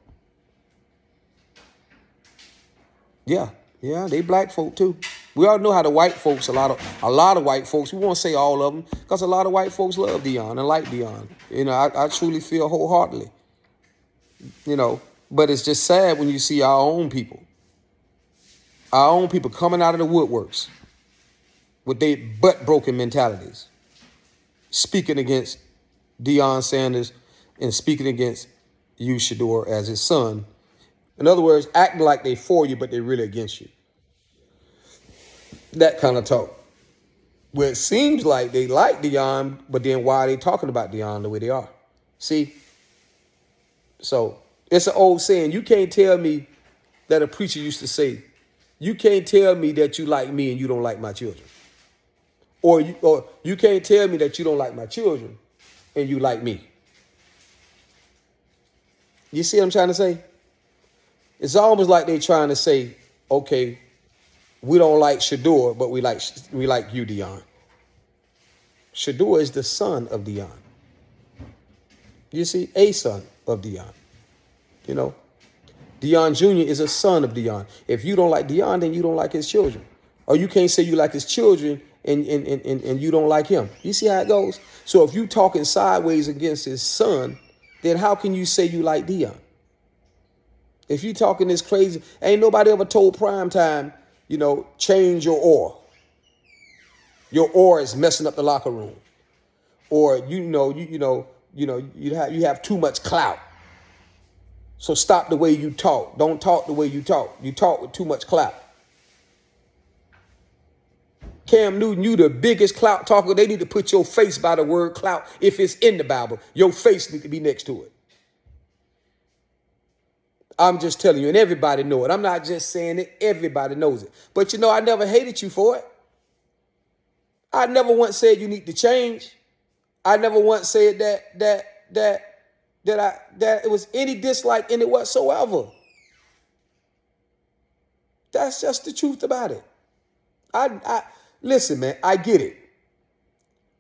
Yeah, they black folk too. We all know how the white folks, a lot of white folks, we won't say all of them, because a lot of white folks love Deion and like Deion. I truly feel wholeheartedly. But it's just sad when you see our own people coming out of the woodworks with their butt-broken mentalities, speaking against Deion Sanders and speaking against you, Shedeur, as his son. In other words, acting like they for you, but they're really against you. That kind of talk. Where it seems like they like Deion, but then why are they talking about Deion the way they are? See? So, it's an old saying. You can't tell me that a preacher used to say, you can't tell me that you like me and you don't like my children. Or you can't tell me that you don't like my children and you like me. You see what I'm trying to say? It's almost like they're trying to say, okay, We don't like Shedeur, but we like you, Dion. Shedeur is the son of Dion. You see, a son of Dion. You know, Dion Jr. is a son of Dion. If you don't like Dion, then you don't like his children. Or you can't say you like his children and you don't like him. You see how it goes? So if you talking sideways against his son, then how can you say you like Dion? If you talking this crazy, ain't nobody ever told Primetime, change your aura. Your aura is messing up the locker room. Or you have too much clout. So stop the way you talk. Don't talk the way you talk. You talk with too much clout. Cam Newton, you the biggest clout talker. They need to put your face by the word clout if it's in the Bible. Your face need to be next to it. I'm just telling you, and everybody know it. I'm not just saying it. Everybody knows it. But I never hated you for it. I never once said you need to change. I never once said that it was any dislike in it whatsoever. That's just the truth about it. I listen, man, I get it.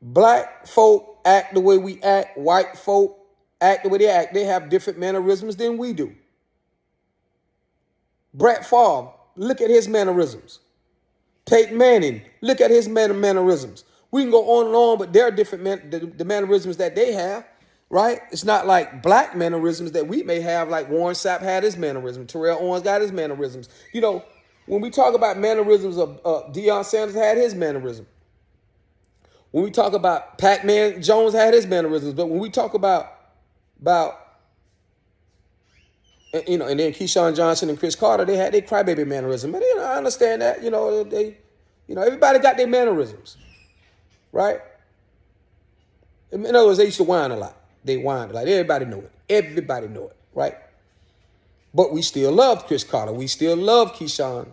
Black folk act the way we act. White folk act the way they act. They have different mannerisms than we do. Brett Favre, look at his mannerisms. Peyton Manning, look at his mannerisms. We can go on and on, but there are different the mannerisms that they have, right? It's not like black mannerisms that we may have, like Warren Sapp had his mannerisms. Terrell Owens got his mannerisms. When we talk about mannerisms of Deion Sanders had his mannerism. When we talk about Pac-Man Jones had his mannerisms. But when we talk about and then Keyshawn Johnson and Chris Carter, they had their crybaby mannerism. And I understand that. Everybody got their mannerisms, right? In other words, they used to whine a lot. They whined a lot. Everybody know it. Everybody know it, right? But we still loved Chris Carter. We still love Keyshawn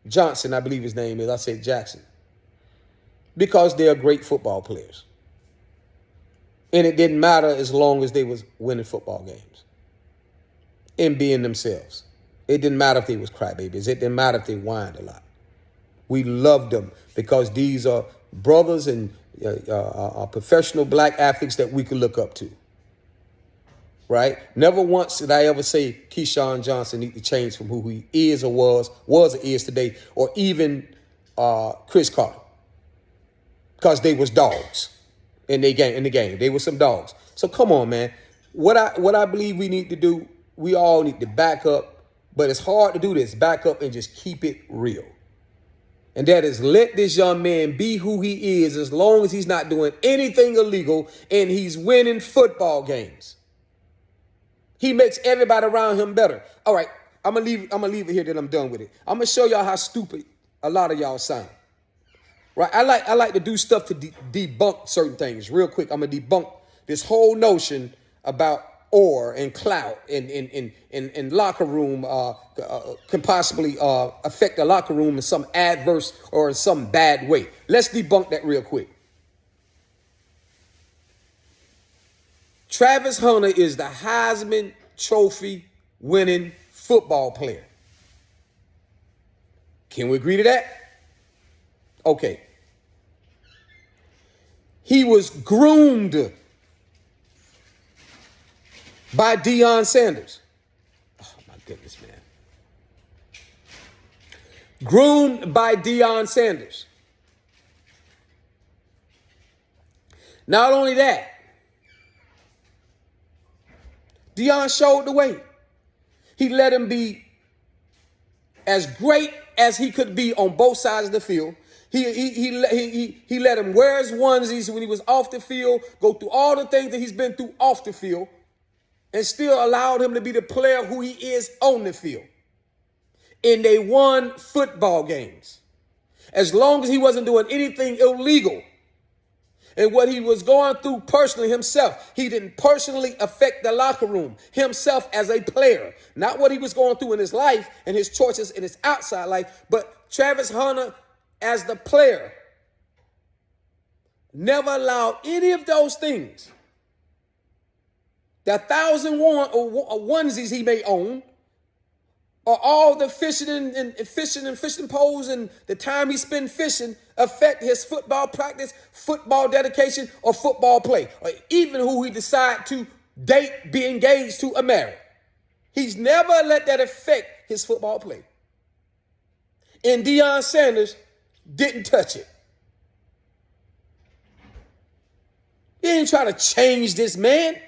Johnson, I believe his name is. I said Jackson. Because they are great football players. And it didn't matter as long as they was winning football games. And being themselves. It didn't matter if they was crybabies. It didn't matter if they whined a lot. We loved them because these are brothers and professional black athletes that we could look up to. Right? Never once did I ever say Keyshawn Johnson need to change from who he is or was or is today, or even Chris Carter. Because they was dogs in the game. They were some dogs. So come on, man. What I believe we need to do, we all need to back up, but it's hard to do this. Back up and just keep it real. And that is, let this young man be who he is as long as he's not doing anything illegal and he's winning football games. He makes everybody around him better. All right, I'm gonna leave it here that I'm done with it. I'm gonna show y'all how stupid a lot of y'all sound. Right? I like to do stuff to debunk certain things. Real quick, I'm gonna debunk this whole notion about and clout and locker room can possibly affect the locker room in some adverse or in some bad way. Let's debunk that real quick. Travis Hunter is the Heisman Trophy winning football player. Can we agree to that? Okay. He was groomed by Deion Sanders. Oh, my goodness, man. Groomed by Deion Sanders. Not only that, Deion showed the way. He let him be as great as he could be on both sides of the field. He let him wear his onesies when he was off the field, go through all the things that he's been through off the field, and still allowed him to be the player who he is on the field. And they won football games. As long as he wasn't doing anything illegal. And what he was going through personally himself, he didn't personally affect the locker room, himself as a player. Not what he was going through in his life and his choices in his outside life, but Travis Hunter as the player never allowed any of those things. The 1,001 onesies he may own, or all the fishing and fishing poles and the time he spent fishing affect his football practice, football dedication, or football play, or even who he decide to date, be engaged to, or marry. He's never let that affect his football play. And Shedeur Sanders didn't touch it. He didn't try to change this man.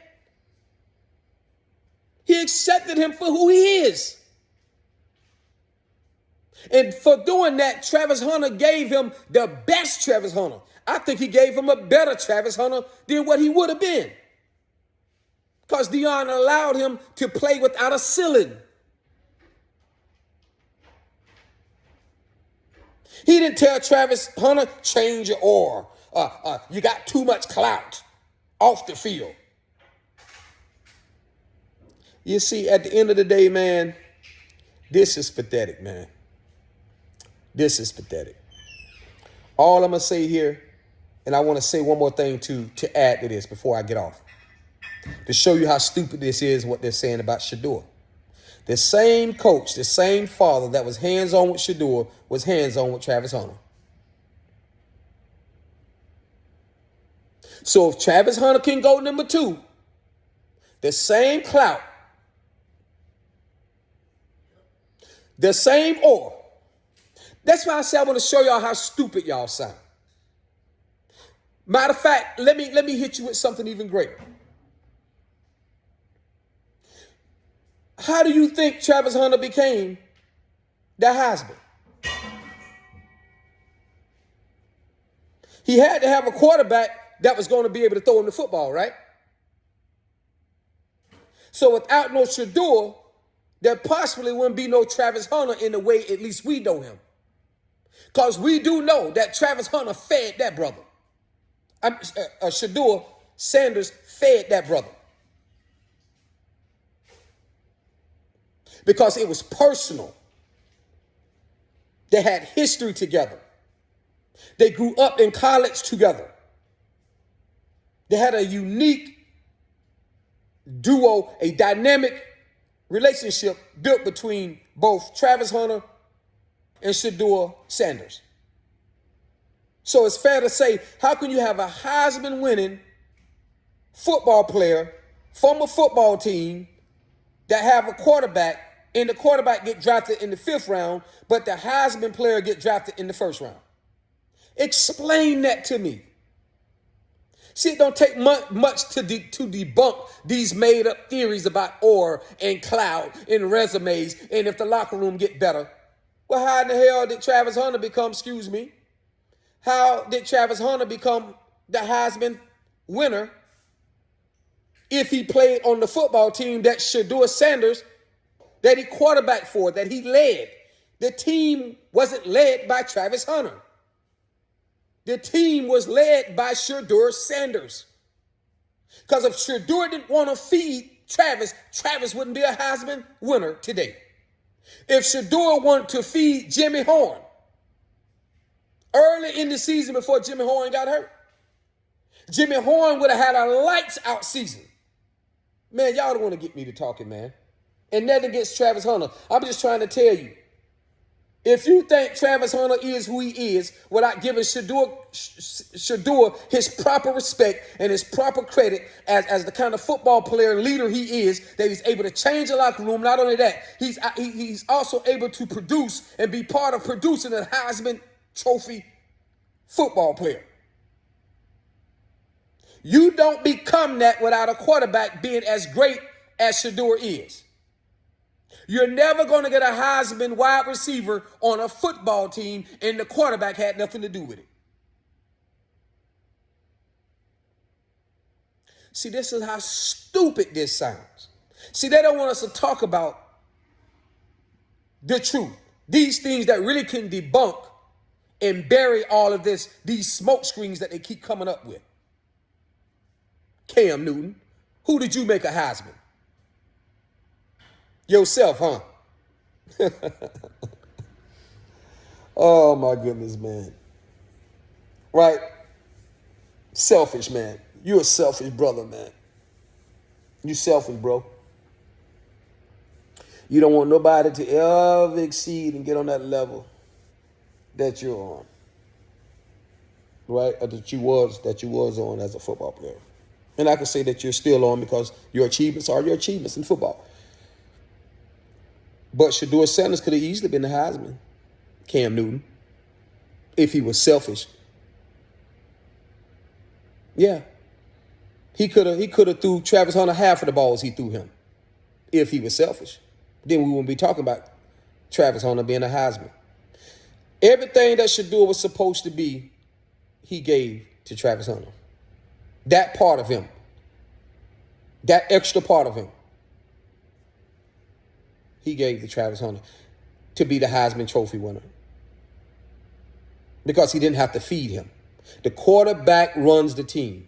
He accepted him for who he is. And for doing that, Travis Hunter gave him the best Travis Hunter. I think he gave him a better Travis Hunter than what he would have been. Because Shedeur allowed him to play without a ceiling. He didn't tell Travis Hunter, change your aura. You got too much clout off the field. You see, at the end of the day, man, this is pathetic, man. This is pathetic. All I'm going to say here, and I want to say one more thing to add to this before I get off, to show you how stupid this is, what they're saying about Shedeur. The same coach, the same father that was hands-on with Shedeur was hands-on with Travis Hunter. So if Travis Hunter can go number 2, the same clout, the same aura. That's why I say I want to show y'all how stupid y'all sound. Matter of fact, let me hit you with something even greater. How do you think Travis Hunter became the Heisman? He had to have a quarterback that was going to be able to throw him the football, right? So without no Shedeur, there possibly wouldn't be no Travis Hunter in the way at least we know him. Because we do know that Travis Hunter fed that brother. Shedeur Sanders fed that brother. Because it was personal. They had history together. They grew up in college together. They had a unique duo, a dynamic relationship built between both Travis Hunter and Shedeur Sanders. So it's fair to say, how can you have a Heisman winning football player from a football team that have a quarterback and the quarterback get drafted in the 5th round, but the Heisman player get drafted in the 1st round? Explain that to me. See, it don't take much to debunk these made-up theories about aura and cloud and resumes and if the locker room get better. Well, how in the hell did Travis Hunter become, how did Travis Hunter become the Heisman winner if he played on the football team that Shedeur Sanders, that he quarterbacked for, that he led? The team wasn't led by Travis Hunter. The team was led by Shedeur Sanders. Because if Shedeur didn't want to feed Travis, Travis wouldn't be a Heisman winner today. If Shedeur wanted to feed Jimmy Horn early in the season before Jimmy Horn got hurt, Jimmy Horn would have had a lights out season. Man, y'all don't want to get me to talking, man. And nothing against Travis Hunter. I'm just trying to tell you, if you think Travis Hunter is who he is without giving Shedeur his proper respect and his proper credit as the kind of football player and leader he is, that he's able to change the locker room. Not only that, he's also able to produce and be part of producing a Heisman Trophy football player. You don't become that without a quarterback being as great as Shedeur is. You're never going to get a Heisman wide receiver on a football team and the quarterback had nothing to do with it. See, this is how stupid this sounds. See, they don't want us to talk about the truth. These things that really can debunk and bury all of this, these smoke screens that they keep coming up with. Cam Newton, who did you make a Heisman? Yourself, huh? Oh, my goodness, man. Right? Selfish, man. You a selfish brother, man. You selfish, bro. You don't want nobody to ever exceed and get on that level that you're on, right? Or that you was on as a football player. And I can say that you're still on because your achievements are your achievements in football. But Shedeur Sanders could have easily been the Heisman, Cam Newton, if he was selfish. Yeah. He could have threw Travis Hunter half of the balls he threw him if he was selfish. Then we wouldn't be talking about Travis Hunter being a Heisman. Everything that Shedeur was supposed to be, he gave to Travis Hunter. That part of him. That extra part of him. He gave to Travis Hunter to be the Heisman Trophy winner. Because he didn't have to feed him. The quarterback runs the team.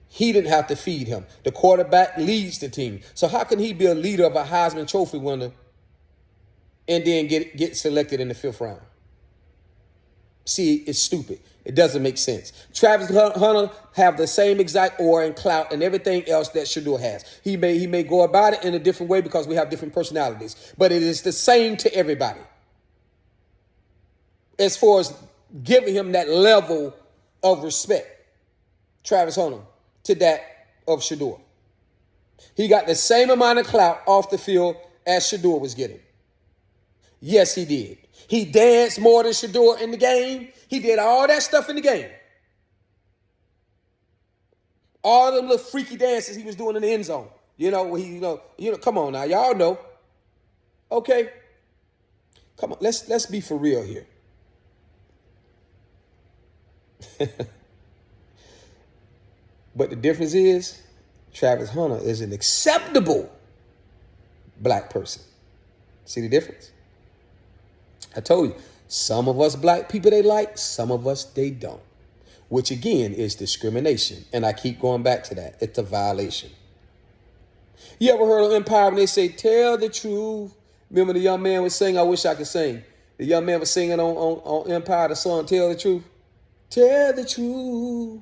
He didn't have to feed him. The quarterback leads the team. So how can he be a leader of a Heisman Trophy winner and then get selected in the 5th round? See, it's stupid. It doesn't make sense. Travis Hunter have the same exact aura and clout and everything else that Shedeur has. He may go about it in a different way because we have different personalities, but it is the same to everybody. As far as giving him that level of respect, Travis Hunter, to that of Shedeur. He got the same amount of clout off the field as Shedeur was getting. Yes, he did. He danced more than Shedeur in the game. He did all that stuff in the game. All them little freaky dances he was doing in the end zone. Come on now, y'all know. Okay. Come on, let's be for real here. But the difference is, Travis Hunter is an acceptable black person. See the difference? I told you, some of us black people they like, some of us they don't. Which again is discrimination. And I keep going back to that. It's a violation. You ever heard of Empire when they say, tell the truth? Remember the young man was singing, I wish I could sing. The young man was singing on Empire, the song, Tell the Truth. Tell the truth.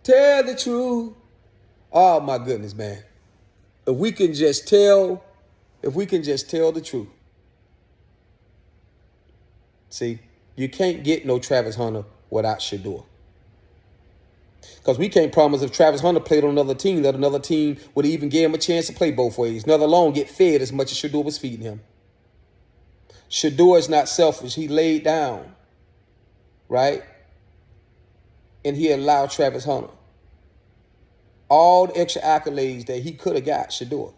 Tell the truth. Oh my goodness, man. If we can just tell the truth. See, you can't get no Travis Hunter without Shedeur. Because we can't promise if Travis Hunter played on another team that another team would even give him a chance to play both ways. Not alone get fed as much as Shedeur was feeding him. Shedeur is not selfish. He laid down, right? And he allowed Travis Hunter all the extra accolades that he could have got, Shedeur.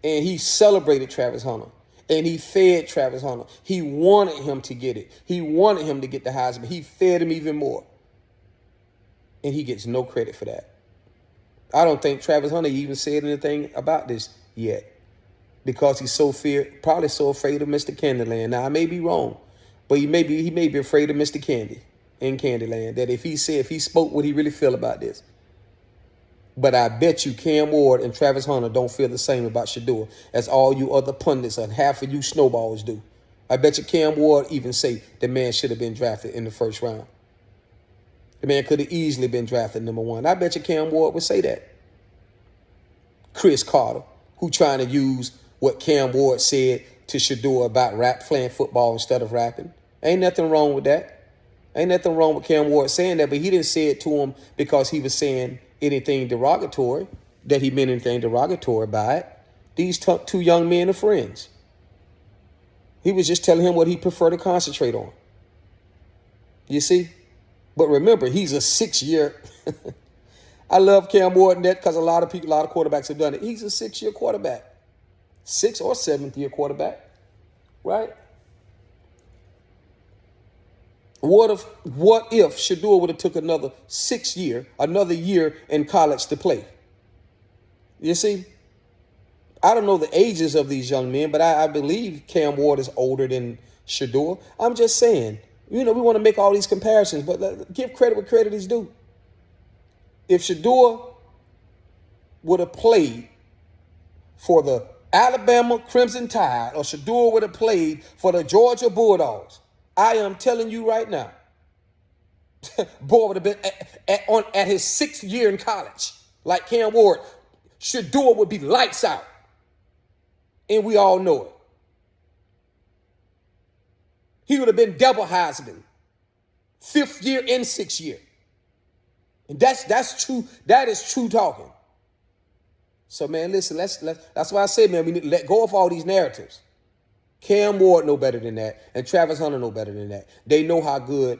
And he celebrated Travis Hunter. And he fed Travis Hunter. He wanted him to get it. He wanted him to get the Heisman. He fed him even more. And he gets no credit for that. I don't think Travis Hunter even said anything about this yet. Because he's probably so afraid of Mr. Candyland. Now, I may be wrong. But he may be afraid of Mr. Candy in Candyland. That if he spoke what he really feel about this. But I bet you Cam Ward and Travis Hunter don't feel the same about Shedeur as all you other pundits and half of you snowballs do. I bet you Cam Ward even say the man should have been drafted in the 1st round. The man could have easily been drafted number 1. I bet you Cam Ward would say that. Chris Carter, who trying to use what Cam Ward said to Shedeur about playing football instead of rapping. Ain't nothing wrong with that. Ain't nothing wrong with Cam Ward saying that, but he didn't say it to him because he was saying anything derogatory, that he meant anything derogatory by it. These two young men are friends. He was just telling him what he preferred to concentrate on. You see? But remember, he's a 6-year. I love Cam Ward in that because a lot of quarterbacks have done it. He's a 6-year quarterback. 6th or 7th year quarterback. Right? What if Shedeur would have took another year in college to play? You see? I don't know the ages of these young men, but I believe Cam Ward is older than Shedeur. I'm just saying, we want to make all these comparisons, but give credit where credit is due. If Shedeur would have played for the Alabama Crimson Tide or Shedeur would have played for the Georgia Bulldogs, I am telling you right now, boy would have been at his 6th year in college, like Cam Ward, Shedeur would be lights out. And we all know it. He would have been double Heisman, 5th year and 6th year. And that's true. That is true talking. So, man, listen, that's why I say, man, we need to let go of all these narratives. Cam Ward know better than that, and Travis Hunter know better than that. They know how good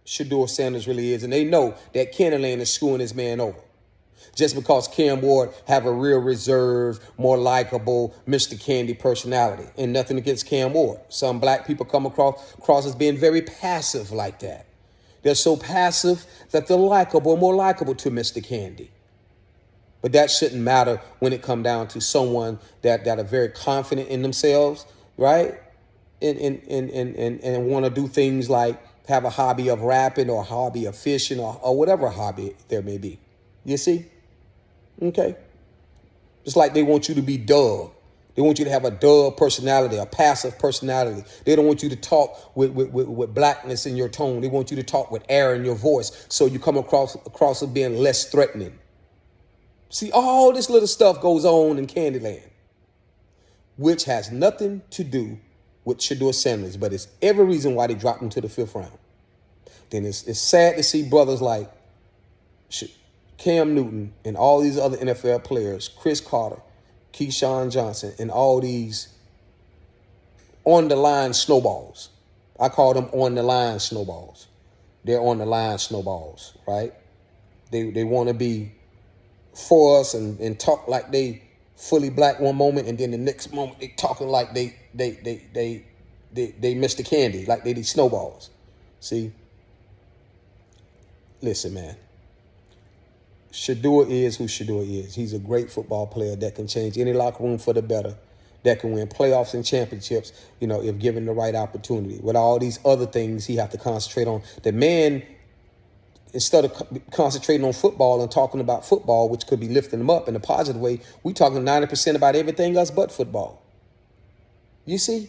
Shedeur Sanders really is, and they know that Kenny Lane is screwing his man over. Just because Cam Ward have a real reserved, more likable, Mr. Candy personality. And nothing against Cam Ward. Some black people come across as being very passive like that. They're so passive that they're likable, more likable to Mr. Candy. But that shouldn't matter when it come down to someone that are very confident in themselves, right? And want to do things like have a hobby of rapping or a hobby of fishing or whatever hobby there may be. You see? Okay. Just like they want you to be dull. They want you to have a dull personality, a passive personality. They don't want you to talk with blackness in your tone. They want you to talk with air in your voice so you come across as being less threatening. See, all this little stuff goes on in Candyland, which has nothing to do with Shedeur Sanders, but it's every reason why they dropped him to the 5th round. Then it's sad to see brothers like Cam Newton and all these other NFL players, Chris Carter, Keyshawn Johnson, and all these on-the-line snowballs. I call them on-the-line snowballs. They're on-the-line snowballs, right? They want to be for us and talk like they fully black one moment, and then the next moment they talking like they Mr. Candy, like they snowballs. See? Listen, man. Shedeur is who Shedeur is. He's a great football player that can change any locker room for the better, that can win playoffs and championships, if given the right opportunity. With all these other things he have to concentrate on. The man, instead of concentrating on football and talking about football, which could be lifting him up in a positive way, we talking 90% about everything else but football. You see?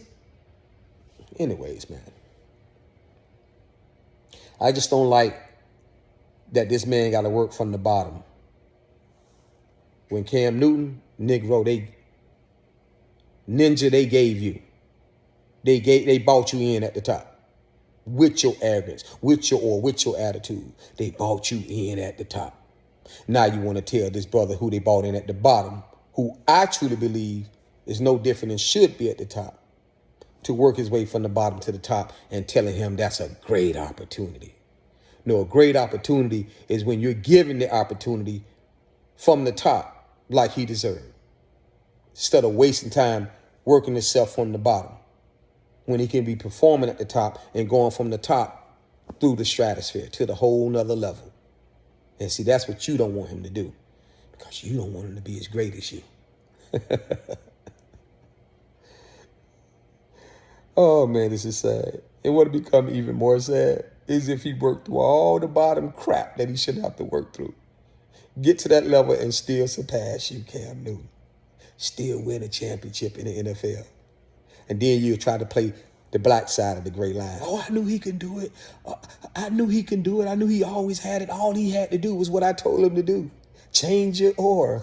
Anyways, man. I just don't like that this man got to work from the bottom. When Cam Newton, Negro, they gave you. They bought you in at the top. With your arrogance, with your attitude. They bought you in at the top. Now you want to tell this brother who they bought in at the bottom, who I truly believe is no different and should be at the top, to work his way from the bottom to the top, and telling him that's a great opportunity. No, a great opportunity is when you're given the opportunity from the top like he deserved, instead of wasting time working himself from the bottom, when he can be performing at the top and going from the top through the stratosphere to the whole nother level. And see, that's what you don't want him to do, because you don't want him to be as great as you. Oh, man, this is sad. And what become even more sad is if he worked through all the bottom crap that he shouldn't have to work through. Get to that level and still surpass you, Cam Newton. Still win a championship in the NFL. And then you try to play the black side of the gray line. Oh, I knew he could do it. I knew he can do it. I knew he always had it. All he had to do was what I told him to do. Change your aura.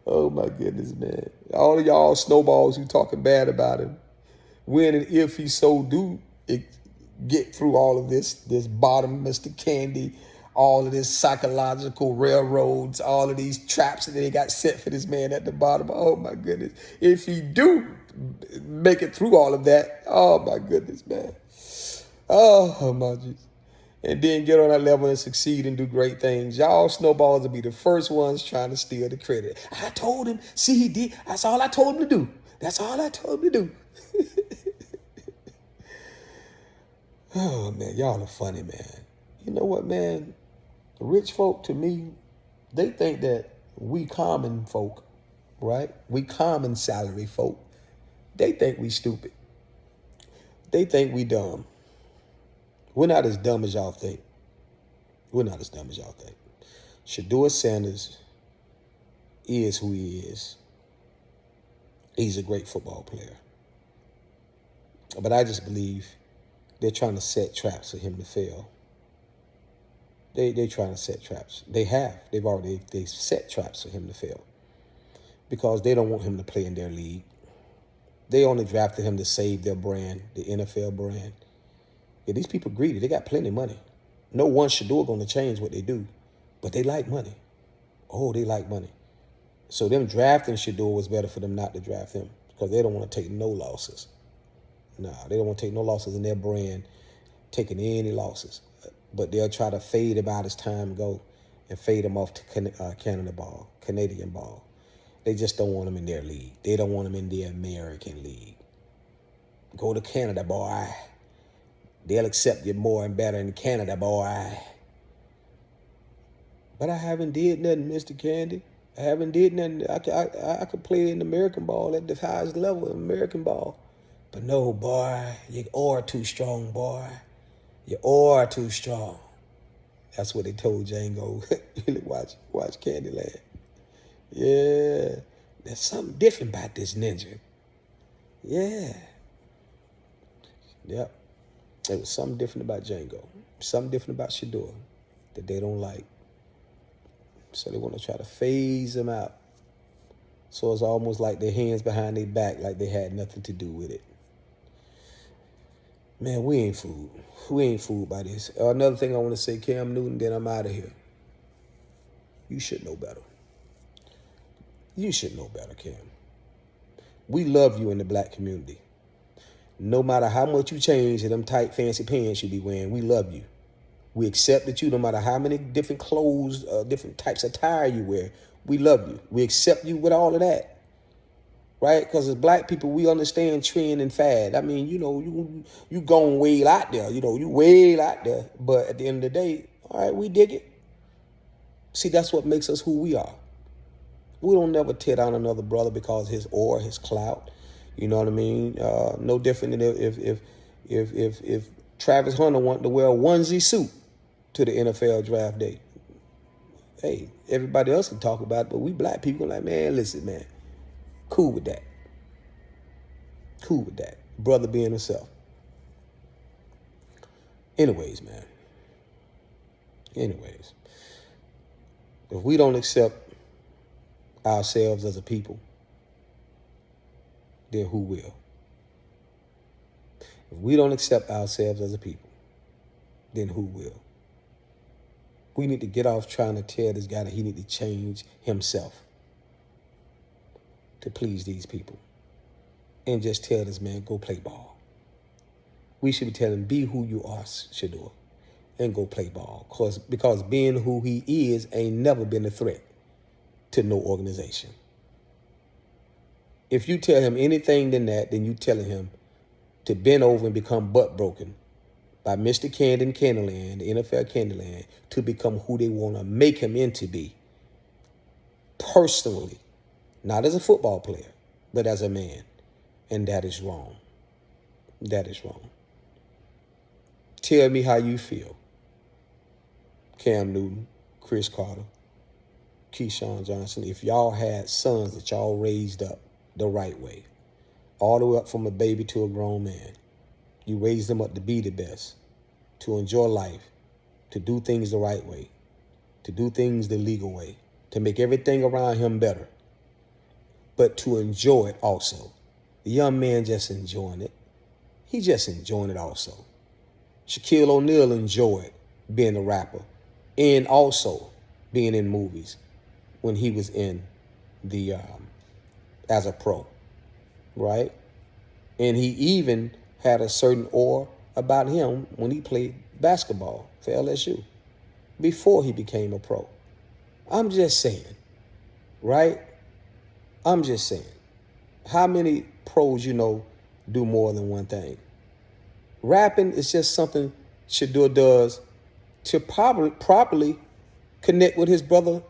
Oh, my goodness, man. All of y'all snowballs who talking bad about him, when and if he so do get through all of this bottom Mr. Candy, all of this psychological railroads, all of these traps that they got set for this man at the bottom. Oh, my goodness. If he do make it through all of that, oh, my goodness, man. Oh, my Jesus. And then get on that level and succeed and do great things. Y'all snowballs will be the first ones trying to steal the credit. I told him. See, he did. That's all I told him to do. That's all I told him to do. Oh, man, y'all are funny, man. You know what, man? The rich folk, to me, they think that we common folk, right? We common salary folk. They think we stupid. They think we dumb. We're not as dumb as y'all think. We're not as dumb as y'all think. Shedeur Sanders is who he is. He's a great football player. But I just believe they're trying to set traps for him to fail. They trying to set traps. They've set traps for him to fail because they don't want him to play in their league. They only drafted him to save their brand, the NFL brand. Yeah, these people greedy. They got plenty of money. No one Shedeur going to change what they do, but they like money. Oh, they like money. So them drafting Shedeur was better for them not to draft him because they don't want to take no losses. Nah, they don't want to take no losses in their brand, taking any losses. But they'll try to fade him out as time go and fade him off to Canadian ball. They just don't want him in their league. They don't want him in the American League. Go to Canada, boy. They'll accept you more and better in Canada, boy. But I haven't did nothing, Mr. Candy. I haven't did nothing. I could play in American ball at the highest level of American ball. But no, boy, you are too strong, boy. You are too strong. That's what they told Django. Watch Candyland. Yeah, there's something different about this ninja. Yeah. Yep. There was something different about Django. Something different about Shedeur that they don't like. So they want to try to phase him out. So it's almost like their hands behind their back, like they had nothing to do with it. Man, we ain't fooled. We ain't fooled by this. Another thing I want to say, Cam Newton, then I'm out of here. You should know better. You should know better, Cam. We love you in the black community. No matter how much you change in them tight, fancy pants you be wearing, we love you. We accepted you no matter how many different clothes, different types of attire you wear. We love you. We accept you with all of that. Right? Because as black people, we understand trend and fad. I mean, you going way out there. You way out there. But at the end of the day, all right, we dig it. See, that's what makes us who we are. We don't never tear down another brother because his clout. You know what I mean? No different than if Travis Hunter wanted to wear a onesie suit to the NFL draft day. Hey, everybody else can talk about it, but we black people like, man, listen, man. Cool with that. Cool with that. Brother being himself. Anyways, man. Anyways. If we don't accept ourselves as a people, then who will? If we don't accept ourselves as a people, then who will? We need to get off trying to tell this guy that he need to change himself to please these people. And just tell this man, go play ball. We should be telling him, be who you are, Shedeur, and go play ball. Because being who he is ain't never been a threat to no organization. If you tell him anything than that, then you telling him to bend over and become butt broken by Mr. Candyland, the NFL Candyland, to become who they want to make him into be. Personally, not as a football player, but as a man. And that is wrong. That is wrong. Tell me how you feel. Cam Newton, Chris Carter, Keyshawn Johnson, if y'all had sons that y'all raised up the right way, all the way up from a baby to a grown man, you raised them up to be the best, to enjoy life, to do things the right way, to do things the legal way, to make everything around him better, but to enjoy it also. The young man just enjoying it. He just enjoying it also. Shaquille O'Neal enjoyed being a rapper and also being in movies when he was in the as a pro, right? And he even had a certain aura about him when he played basketball for LSU before he became a pro. I'm just saying, right? I'm just saying. How many pros do more than one thing? Rapping is just something Shedeur does to properly connect with his brother,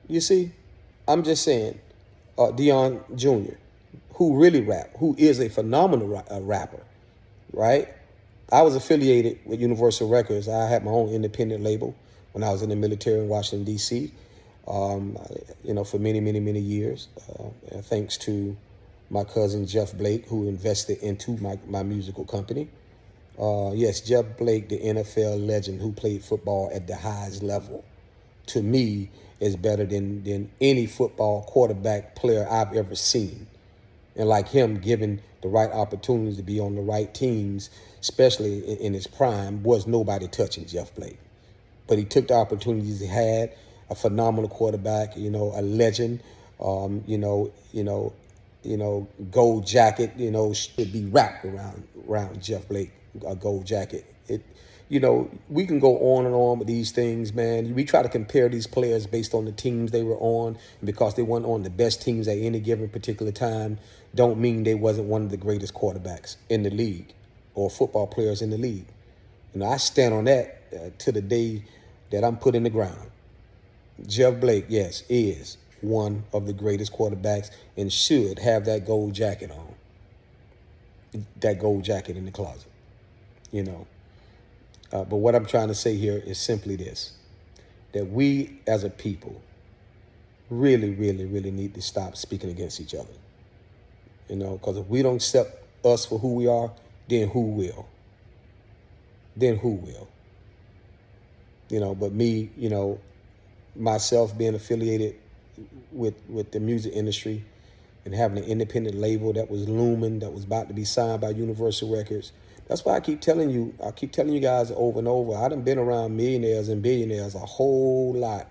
you see? I'm just saying, Deion Jr., who really rap, who is a phenomenal rapper, right? I was affiliated with Universal Records. I had my own independent label when I was in the military in Washington, D.C., for many, many, many years, thanks to my cousin Jeff Blake, who invested into my musical company. Yes, Jeff Blake, the NFL legend who played football at the highest level, to me is better than any football quarterback player I've ever seen. And like him, given the right opportunities to be on the right teams, especially in his prime, was nobody touching Jeff Blake. But he took the opportunities he had. A phenomenal quarterback, a legend. Gold jacket, should be wrapped around Jeff Blake. A gold jacket. We can go on and on with these things, man. We try to compare these players based on the teams they were on, and because they weren't on the best teams at any given particular time, don't mean they wasn't one of the greatest quarterbacks in the league or football players in the league. I stand on that to the day that I'm put in the ground. Jeff Blake, yes, is one of the greatest quarterbacks and should have that gold jacket on. That gold jacket in the closet, But what I'm trying to say here is simply this, that we as a people really, really, really need to stop speaking against each other. Because if we don't accept us for who we are, then who will? Then who will? But me, myself being affiliated with the music industry and having an independent label that was looming, that was about to be signed by Universal Records. That's why I keep telling you guys over and over, I done been around millionaires and billionaires a whole lot.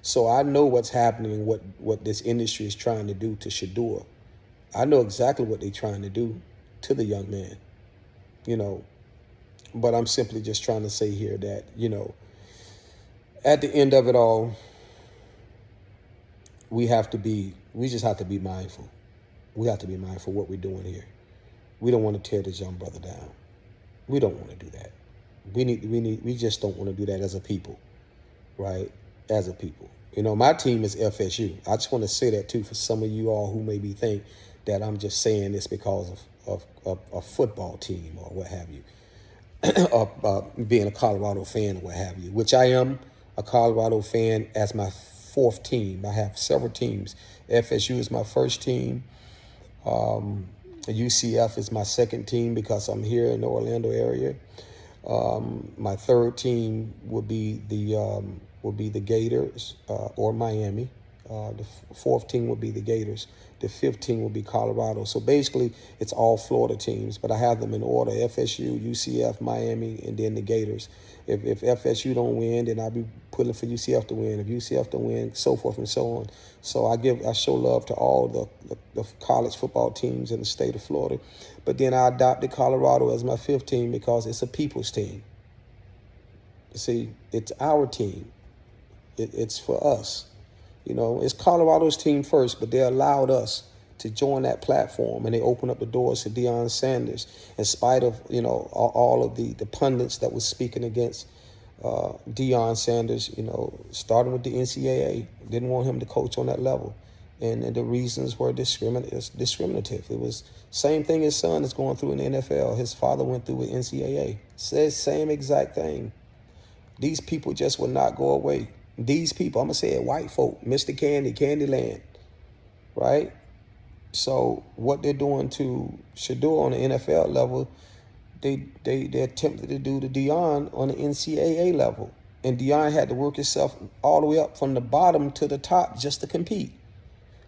So I know what's happening, what this industry is trying to do to Shedeur. I know exactly what they're trying to do to the young man, But I'm simply just trying to say here that, at the end of it all, we just have to be mindful. We have to be mindful of what we're doing here. We don't want to tear this young brother down. We don't want to do that. We just don't want to do that as a people, right? As a people. My team is FSU. I just want to say that too for some of you all who maybe think that I'm just saying this because of a football team or what have you. Being a Colorado fan or what have you, which I am a Colorado fan as my fourth team. I have several teams. FSU is my first team. UCF is my second team because I'm here in the Orlando area. My third team would be the Gators or Miami. The fourth team would be the Gators. The fifth team would be Colorado. So basically, it's all Florida teams, but I have them in order: FSU, UCF, Miami, and then the Gators. If FSU don't win, then I'll be pulling for UCF to win. If UCF don't win, so forth and so on. So I show love to all the college football teams in the state of Florida. But then I adopted Colorado as my fifth team because it's a people's team. See, it's our team. It's for us. It's Colorado's team first, but they allowed us to join that platform, and they opened up the doors to Shedeur Sanders, in spite of, all of the pundits that was speaking against Shedeur Sanders, starting with the NCAA. Didn't want him to coach on that level. And the reasons were discriminative. It was same thing his son is going through in the NFL. His father went through with NCAA. Says same exact thing. These people just will not go away. These people, I'm going to say it, white folk, Mr. Candy, Candyland, right? So what they're doing to Shedeur on the NFL level, they attempted to do to Deion on the NCAA level. And Deion had to work himself all the way up from the bottom to the top just to compete.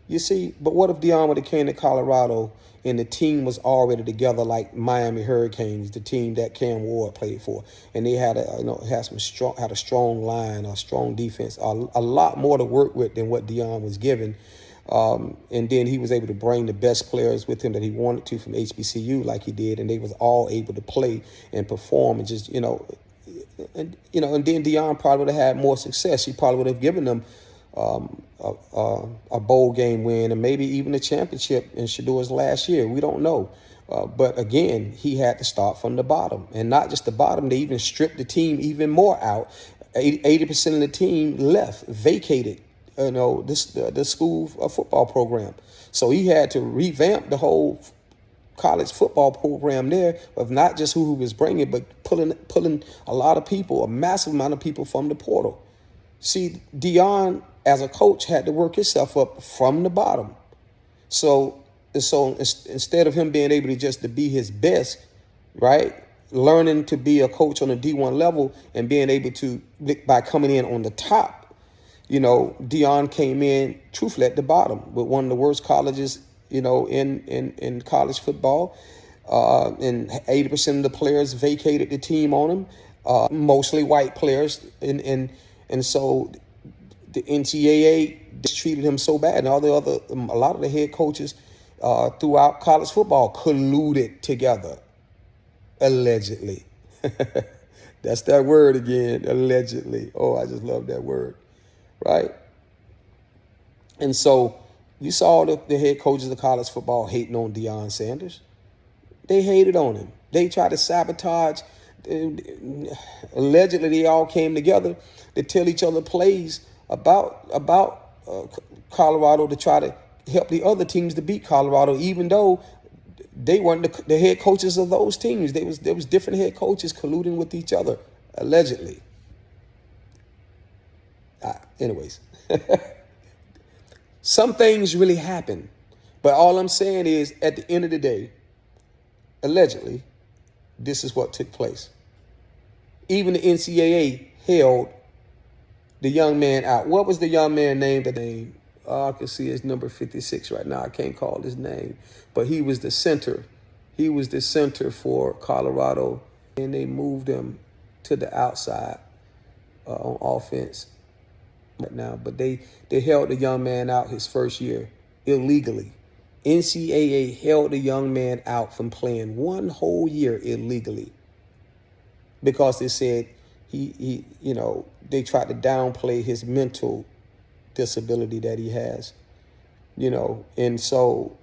You see, but what if Deion would have came to Colorado and the team was already together like Miami Hurricanes, the team that Cam Ward played for, and they had a strong line, a strong defense, a lot more to work with than what Deion was given. And then he was able to bring the best players with him that he wanted to from HBCU like he did, and they was all able to play and perform and just, and then Deion probably would have had more success. He probably would have given them a bowl game win and maybe even a championship in Shedeur's last year. We don't know. But again, he had to start from the bottom, and not just the bottom. They even stripped the team even more out. 80% of the team left, vacated, the school football program. So he had to revamp the whole college football program there of not just who he was bringing, but pulling a lot of people, a massive amount of people from the portal. See, Deion, as a coach, had to work himself up from the bottom. So instead of him being able to just to be his best, right, learning to be a coach on a D1 level and being able to, by coming in on the top, Deion came in truthfully at the bottom with one of the worst colleges, in college football. And 80% of the players vacated the team on him, mostly white players. And so the NCAA treated him so bad. And a lot of the head coaches throughout college football colluded together, allegedly. That's that word again, allegedly. Oh, I just love that word, right? And so you saw the head coaches of college football hating on Deion Sanders. They hated on him. They tried to sabotage. Allegedly, they all came together to tell each other plays about Colorado to try to help the other teams to beat Colorado, even though they weren't the head coaches of those teams. There was different head coaches colluding with each other, allegedly. Anyways, some things really happen, but all I'm saying is, at the end of the day, allegedly, this is what took place. Even the NCAA held the young man out. What was the young man named? I can see his number 56 right now. I can't call his name. But he was the center. He was the center for Colorado. And they moved him to the outside on offense right now. But they held the young man out his first year illegally. NCAA held the young man out from playing one whole year illegally because they said they tried to downplay his mental disability that he has, and so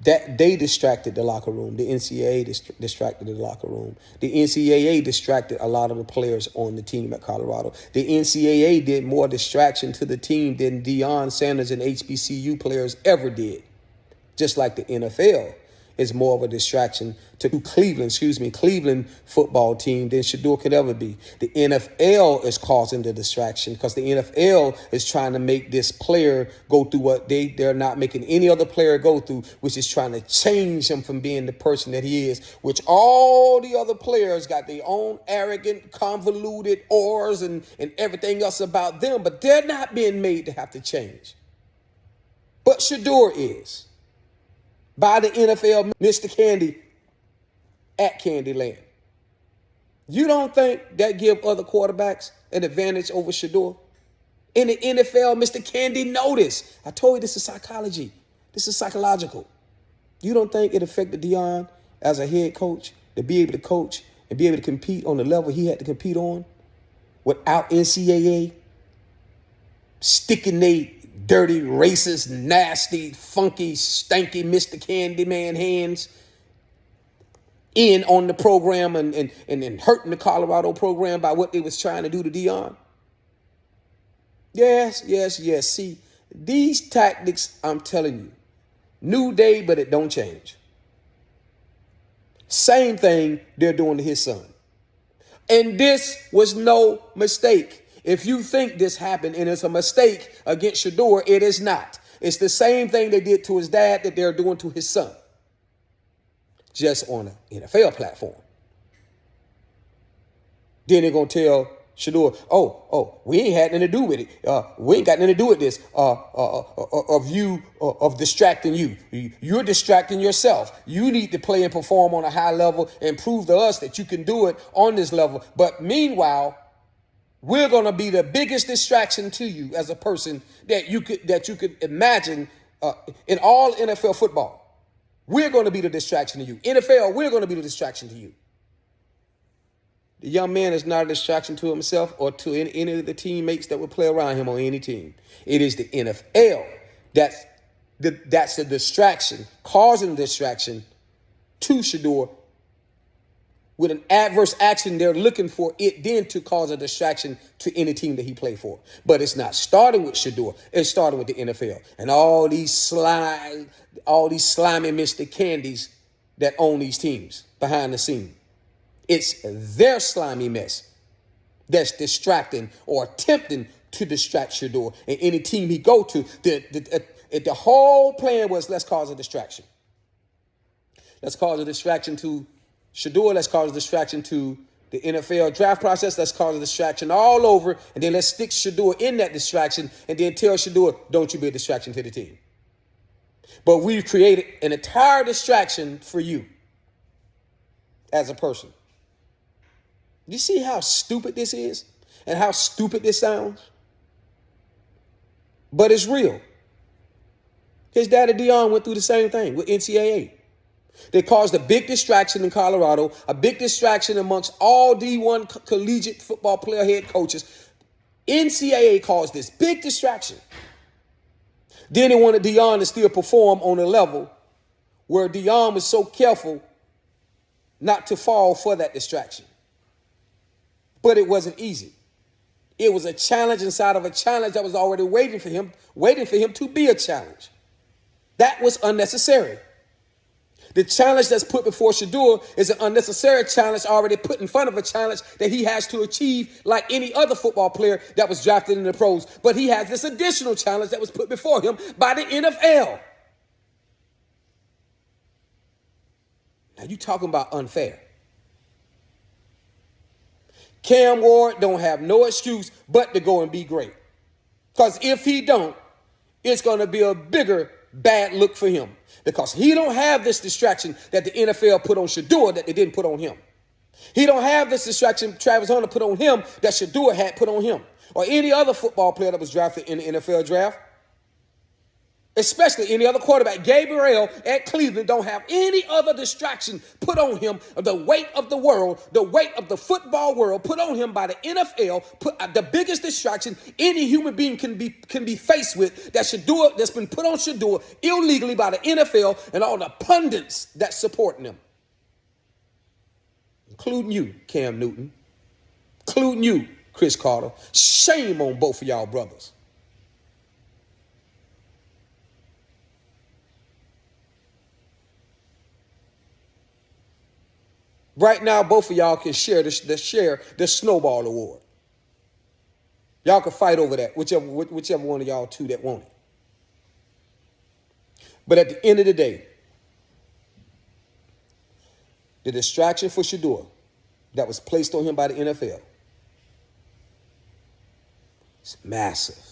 that they distracted the locker room. The NCAA distracted the locker room. The NCAA distracted a lot of the players on the team at Colorado. The NCAA did more distraction to the team than Deion Sanders and HBCU players ever did. Just like the NFL is more of a distraction to Cleveland football team than Shedeur could ever be. The NFL is causing the distraction because the NFL is trying to make this player go through what they're not making any other player go through, which is trying to change him from being the person that he is, which all the other players got their own arrogant, convoluted auras and everything else about them, but they're not being made to have to change. But Shedeur is. By the NFL, Mr. Candy at Candyland. You don't think that give other quarterbacks an advantage over Shedeur? In the NFL, Mr. Candy, notice. I told you this is psychology. This is psychological. You don't think it affected Deion as a head coach to be able to coach and be able to compete on the level he had to compete on without NCAA sticking their dirty, racist, nasty, funky, stanky Mr. Candyman hands in on the program and hurting the Colorado program by what they was trying to do to Deion? Yes. See, these tactics, I'm telling you, new day, but it don't change. Same thing they're doing to his son. And this was no mistake. If you think this happened and it's a mistake against Shedeur, it is not. It's the same thing they did to his dad that they're doing to his son, just on an NFL platform. Then they're going to tell Shedeur, we ain't had nothing to do with it. We ain't got nothing to do with this of distracting you. You're distracting yourself. You need to play and perform on a high level and prove to us that you can do it on this level. But meanwhile, we're going to be the biggest distraction to you as a person that you could imagine in all NFL football. We're going to be the distraction to you. NFL, we're going to be the distraction to you. The young man is not a distraction to himself or to any of the teammates that would play around him on any team. It is the NFL that's the distraction, causing distraction to Shedeur. With an adverse action, they're looking for it then to cause a distraction to any team that he played for. But it's not starting with Shedeur. It's starting with the NFL. And all these slimy Mr. Candies that own these teams behind the scene. It's their slimy mess that's distracting or attempting to distract Shedeur. And any team he go to, the whole plan was, let's cause a distraction. Let's cause a distraction to Shedeur, let's cause a distraction to the NFL draft process. Let's cause a distraction all over. And then let's stick Shedeur in that distraction and then tell Shedeur, don't you be a distraction to the team. But we've created an entire distraction for you as a person. You see how stupid this is and how stupid this sounds? But it's real. His daddy Deion went through the same thing with NCAA. They caused a big distraction in Colorado, a big distraction amongst all D1 collegiate football player head coaches. NCAA caused this big distraction. Then they wanted Deion to still perform on a level where Deion was so careful not to fall for that distraction. But it wasn't easy. It was a challenge inside of a challenge that was already waiting for him to be a challenge. That was unnecessary. The challenge that's put before Shedeur is an unnecessary challenge already put in front of a challenge that he has to achieve like any other football player that was drafted in the pros. But he has this additional challenge that was put before him by the NFL. Now you talking about unfair. Cam Ward don't have no excuse but to go and be great. Because if he don't, it's going to be a bigger bad look for him. Because he don't have this distraction that the NFL put on Shedeur that they didn't put on him. He don't have this distraction Travis Hunter put on him that Shedeur had put on him. Or any other football player that was drafted in the NFL draft. Especially any other quarterback. Gabriel at Cleveland don't have any other distraction put on him. The weight of the world, the weight of the football world put on him by the NFL. The biggest distraction any human being can be faced with that's been put on Shedeur illegally by the NFL and all the pundits that supporting him. Including you, Cam Newton. Including you, Chris Carter. Shame on both of y'all brothers. Right now, both of y'all can share the Snowball Award. Y'all can fight over that, whichever one of y'all two that want it. But at the end of the day, the distraction for Shedeur that was placed on him by the NFL is massive.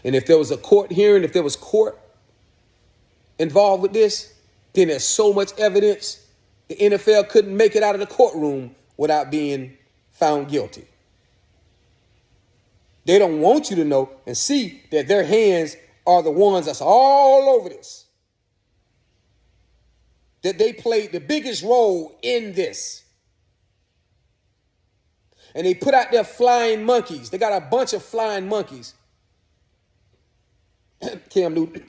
And if there was a court hearing, if there was court involved with this, then there's so much evidence the NFL couldn't make it out of the courtroom without being found guilty. They don't want you to know and see that their hands are the ones that's all over this. That they played the biggest role in this. And they put out their flying monkeys. They got a bunch of flying monkeys. Cam Newton,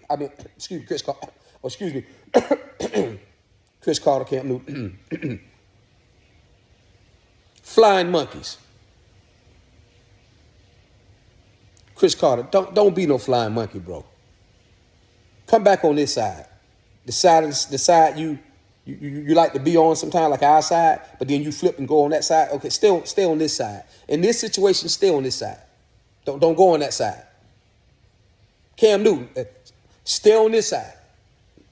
Chris Carter. Excuse me. Chris Carter, Cam Newton. Flying monkeys. Chris Carter, don't be no flying monkey, bro. Come back on this side. The side you like to be on sometimes, like our side, but then you flip and go on that side. Okay, stay on this side. In this situation, stay on this side. Don't go on that side. Cam Newton, stay on this side.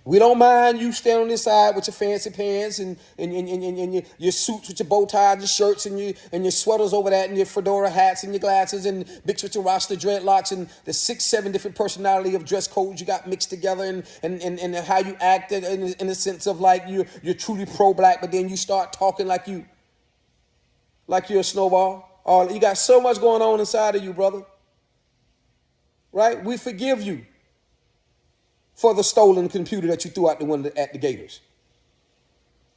We don't mind you staying on this side with your fancy pants and your suits with your bow ties, your shirts and your sweaters over that and your fedora hats and your glasses and mixed with your Rasta dreadlocks and the 6-7 different personality of dress codes you got mixed together and how you act in the sense of like you're truly pro-black, but then you start talking like you're a snowball. Oh, you got so much going on inside of you, brother. Right? We forgive you for the stolen computer that you threw out the window at the Gators.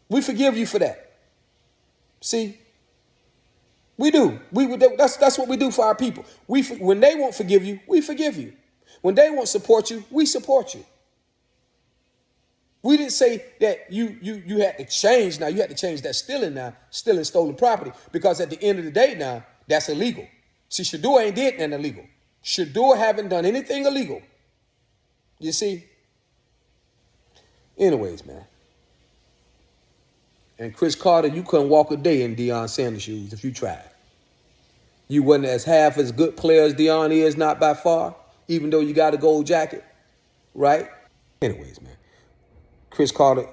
We forgive you for that. See? We do. That's what we do for our people. When they won't forgive you, we forgive you. When they won't support you, we support you. We didn't say that you had to change now. You had to change that stealing stolen property. Because at the end of the day now, that's illegal. See, Shedeur ain't did nothing illegal. Shedeur haven't done anything illegal. You see? Anyways, man. And Chris Carter, you couldn't walk a day in Deion Sanders' shoes if you tried. You wasn't as half as good player as Deion is, not by far, even though you got a gold jacket, right? Anyways, man. Chris Carter,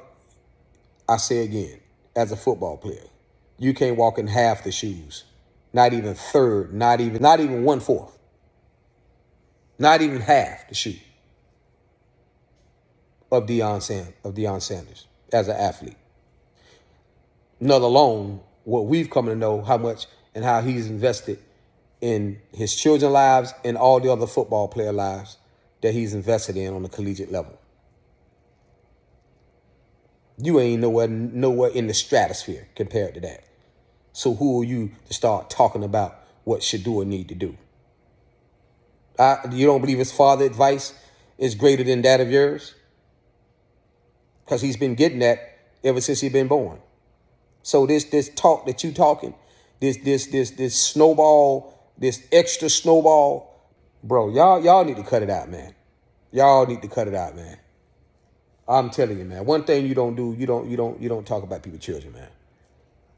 I say again, as a football player. You can't walk in half the shoes. Not even third, not even 1/4. Not even half the shoe of Deion Sanders as an athlete. Not alone what we've come to know how much and how he's invested in his children's lives and all the other football player lives that he's invested in on the collegiate level. You ain't nowhere in the stratosphere compared to that. So who are you to start talking about what Shedeur need to do? You don't believe his father's advice is greater than that of yours? Because he's been getting that ever since he's been born. So this talk that you talking, this snowball, this extra snowball, bro, y'all need to cut it out, man. Y'all need to cut it out, man. I'm telling you, man. One thing you don't do, you don't talk about people's children, man.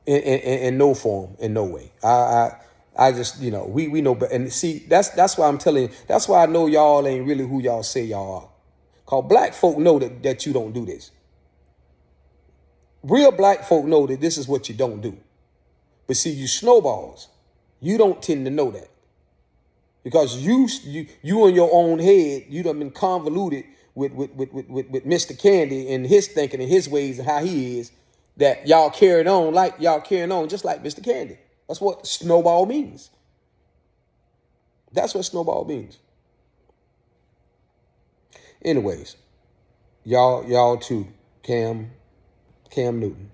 In no form, in no way. I just, we know, but and see, that's why I'm telling you. That's why I know y'all ain't really who y'all say y'all are. Cause black folk know that you don't do this. Real black folk know that this is what you don't do. But see, you snowballs, you don't tend to know that. Because you in your own head, you done been convoluted with Mr. Candy and his thinking and his ways and how he is, that y'all carrying on just like Mr. Candy. That's what snowball means. That's what snowball means. Anyways, y'all too, Cam Newton,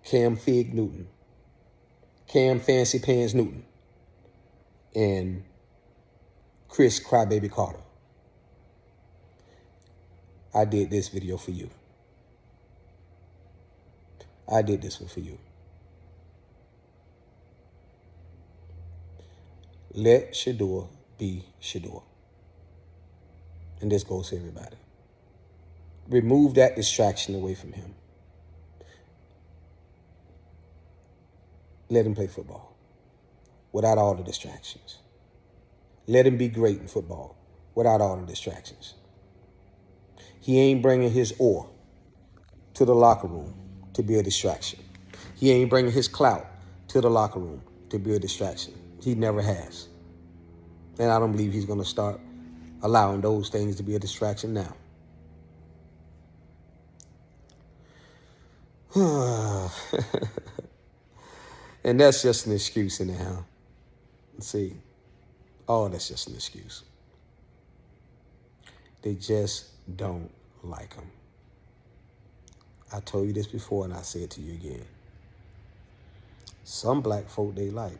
Cam Fig Newton, Cam Fancy Pants Newton, and Chris Crybaby Carter. I did this video for you. I did this one for you. Let Shedeur be Shedeur. And this goes to everybody. Remove that distraction away from him. Let him play football without all the distractions. Let him be great in football without all the distractions. He ain't bringing his oar to the locker room to be a distraction. He ain't bringing his clout to the locker room to be a distraction. He never has. And I don't believe he's going to start allowing those things to be a distraction now. And that's just an excuse anyhow. See, that's just an excuse. They just don't like him. I told you this before and I say it to you again. Some black folk they like.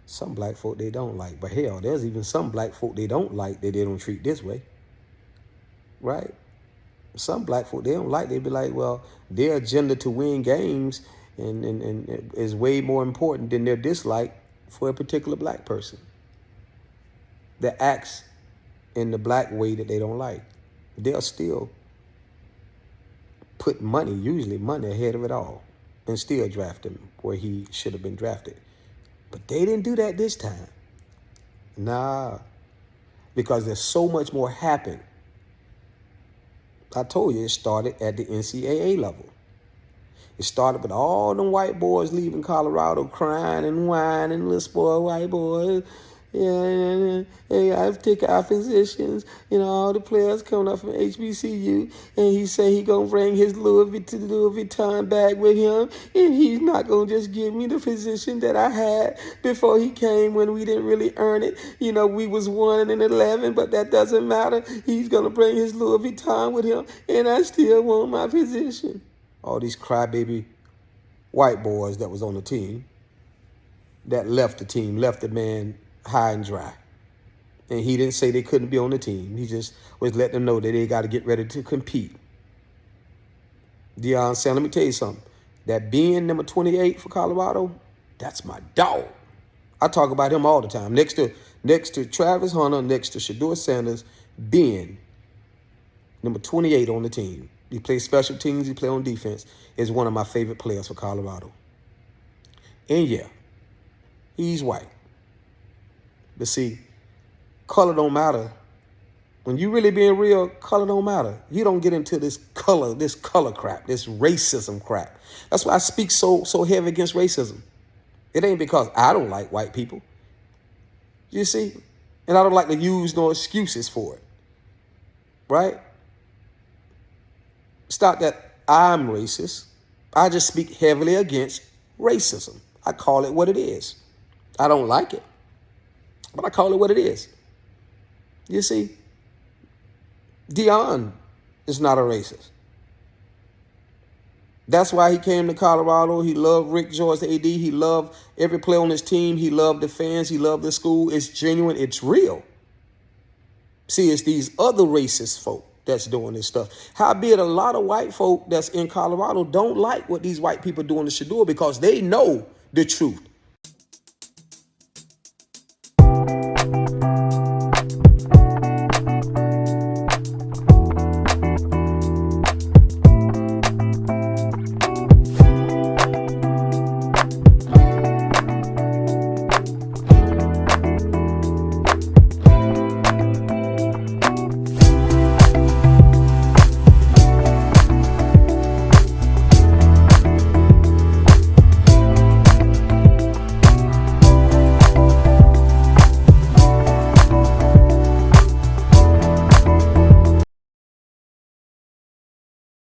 Some black folk they don't like. But hell, there's even some black folk they don't like that they don't treat this way. Right? Some black folk they don't like, they be like, well, their agenda to win games and is way more important than their dislike for a particular black person that acts in the black way that they don't like. They'll still put usually money ahead of it all, and still draft him where he should have been drafted. But they didn't do that this time. Nah, because there's so much more happened. I told you it started at the NCAA level. It started with all them white boys leaving Colorado crying and whining, little spoiled white boys. Yeah, I've taken our physicians, all the players coming up from HBCU, and he said he gonna bring his Louis Vuitton bag with him, and he's not gonna just give me the position that I had before he came when we didn't really earn it. We was 1-11, but that doesn't matter. He's gonna bring his Louis Vuitton with him, and I still want my position. All these crybaby white boys that was on the team, that left the man high and dry. And he didn't say they couldn't be on the team. He just was letting them know that they got to get ready to compete. Deion Sanders, let me tell you something. That being number 28 for Colorado, that's my dog. I talk about him all the time. Next to Travis Hunter, next to Shedeur Sanders, being number 28 on the team. He plays special teams, he plays on defense, is one of my favorite players for Colorado. And yeah, he's white. But see, color don't matter When you really being real, color don't matter. You don't get into this color crap, this racism crap. That's why I speak so heavy against racism. It ain't because I don't like white people. You see? And I don't like to use no excuses for it. Right? It's not that I'm racist. I just speak heavily against racism. I call it what it is. I don't like it, but I call it what it is. You see? Dion is not a racist. That's why he came to Colorado. He loved Rick George, the AD. He loved every player on his team. He loved the fans. He loved the school. It's genuine. It's real. See, it's these other racist folk that's doing this stuff. Howbeit, a lot of white folk that's in Colorado don't like what these white people do in the Shedeur because they know the truth.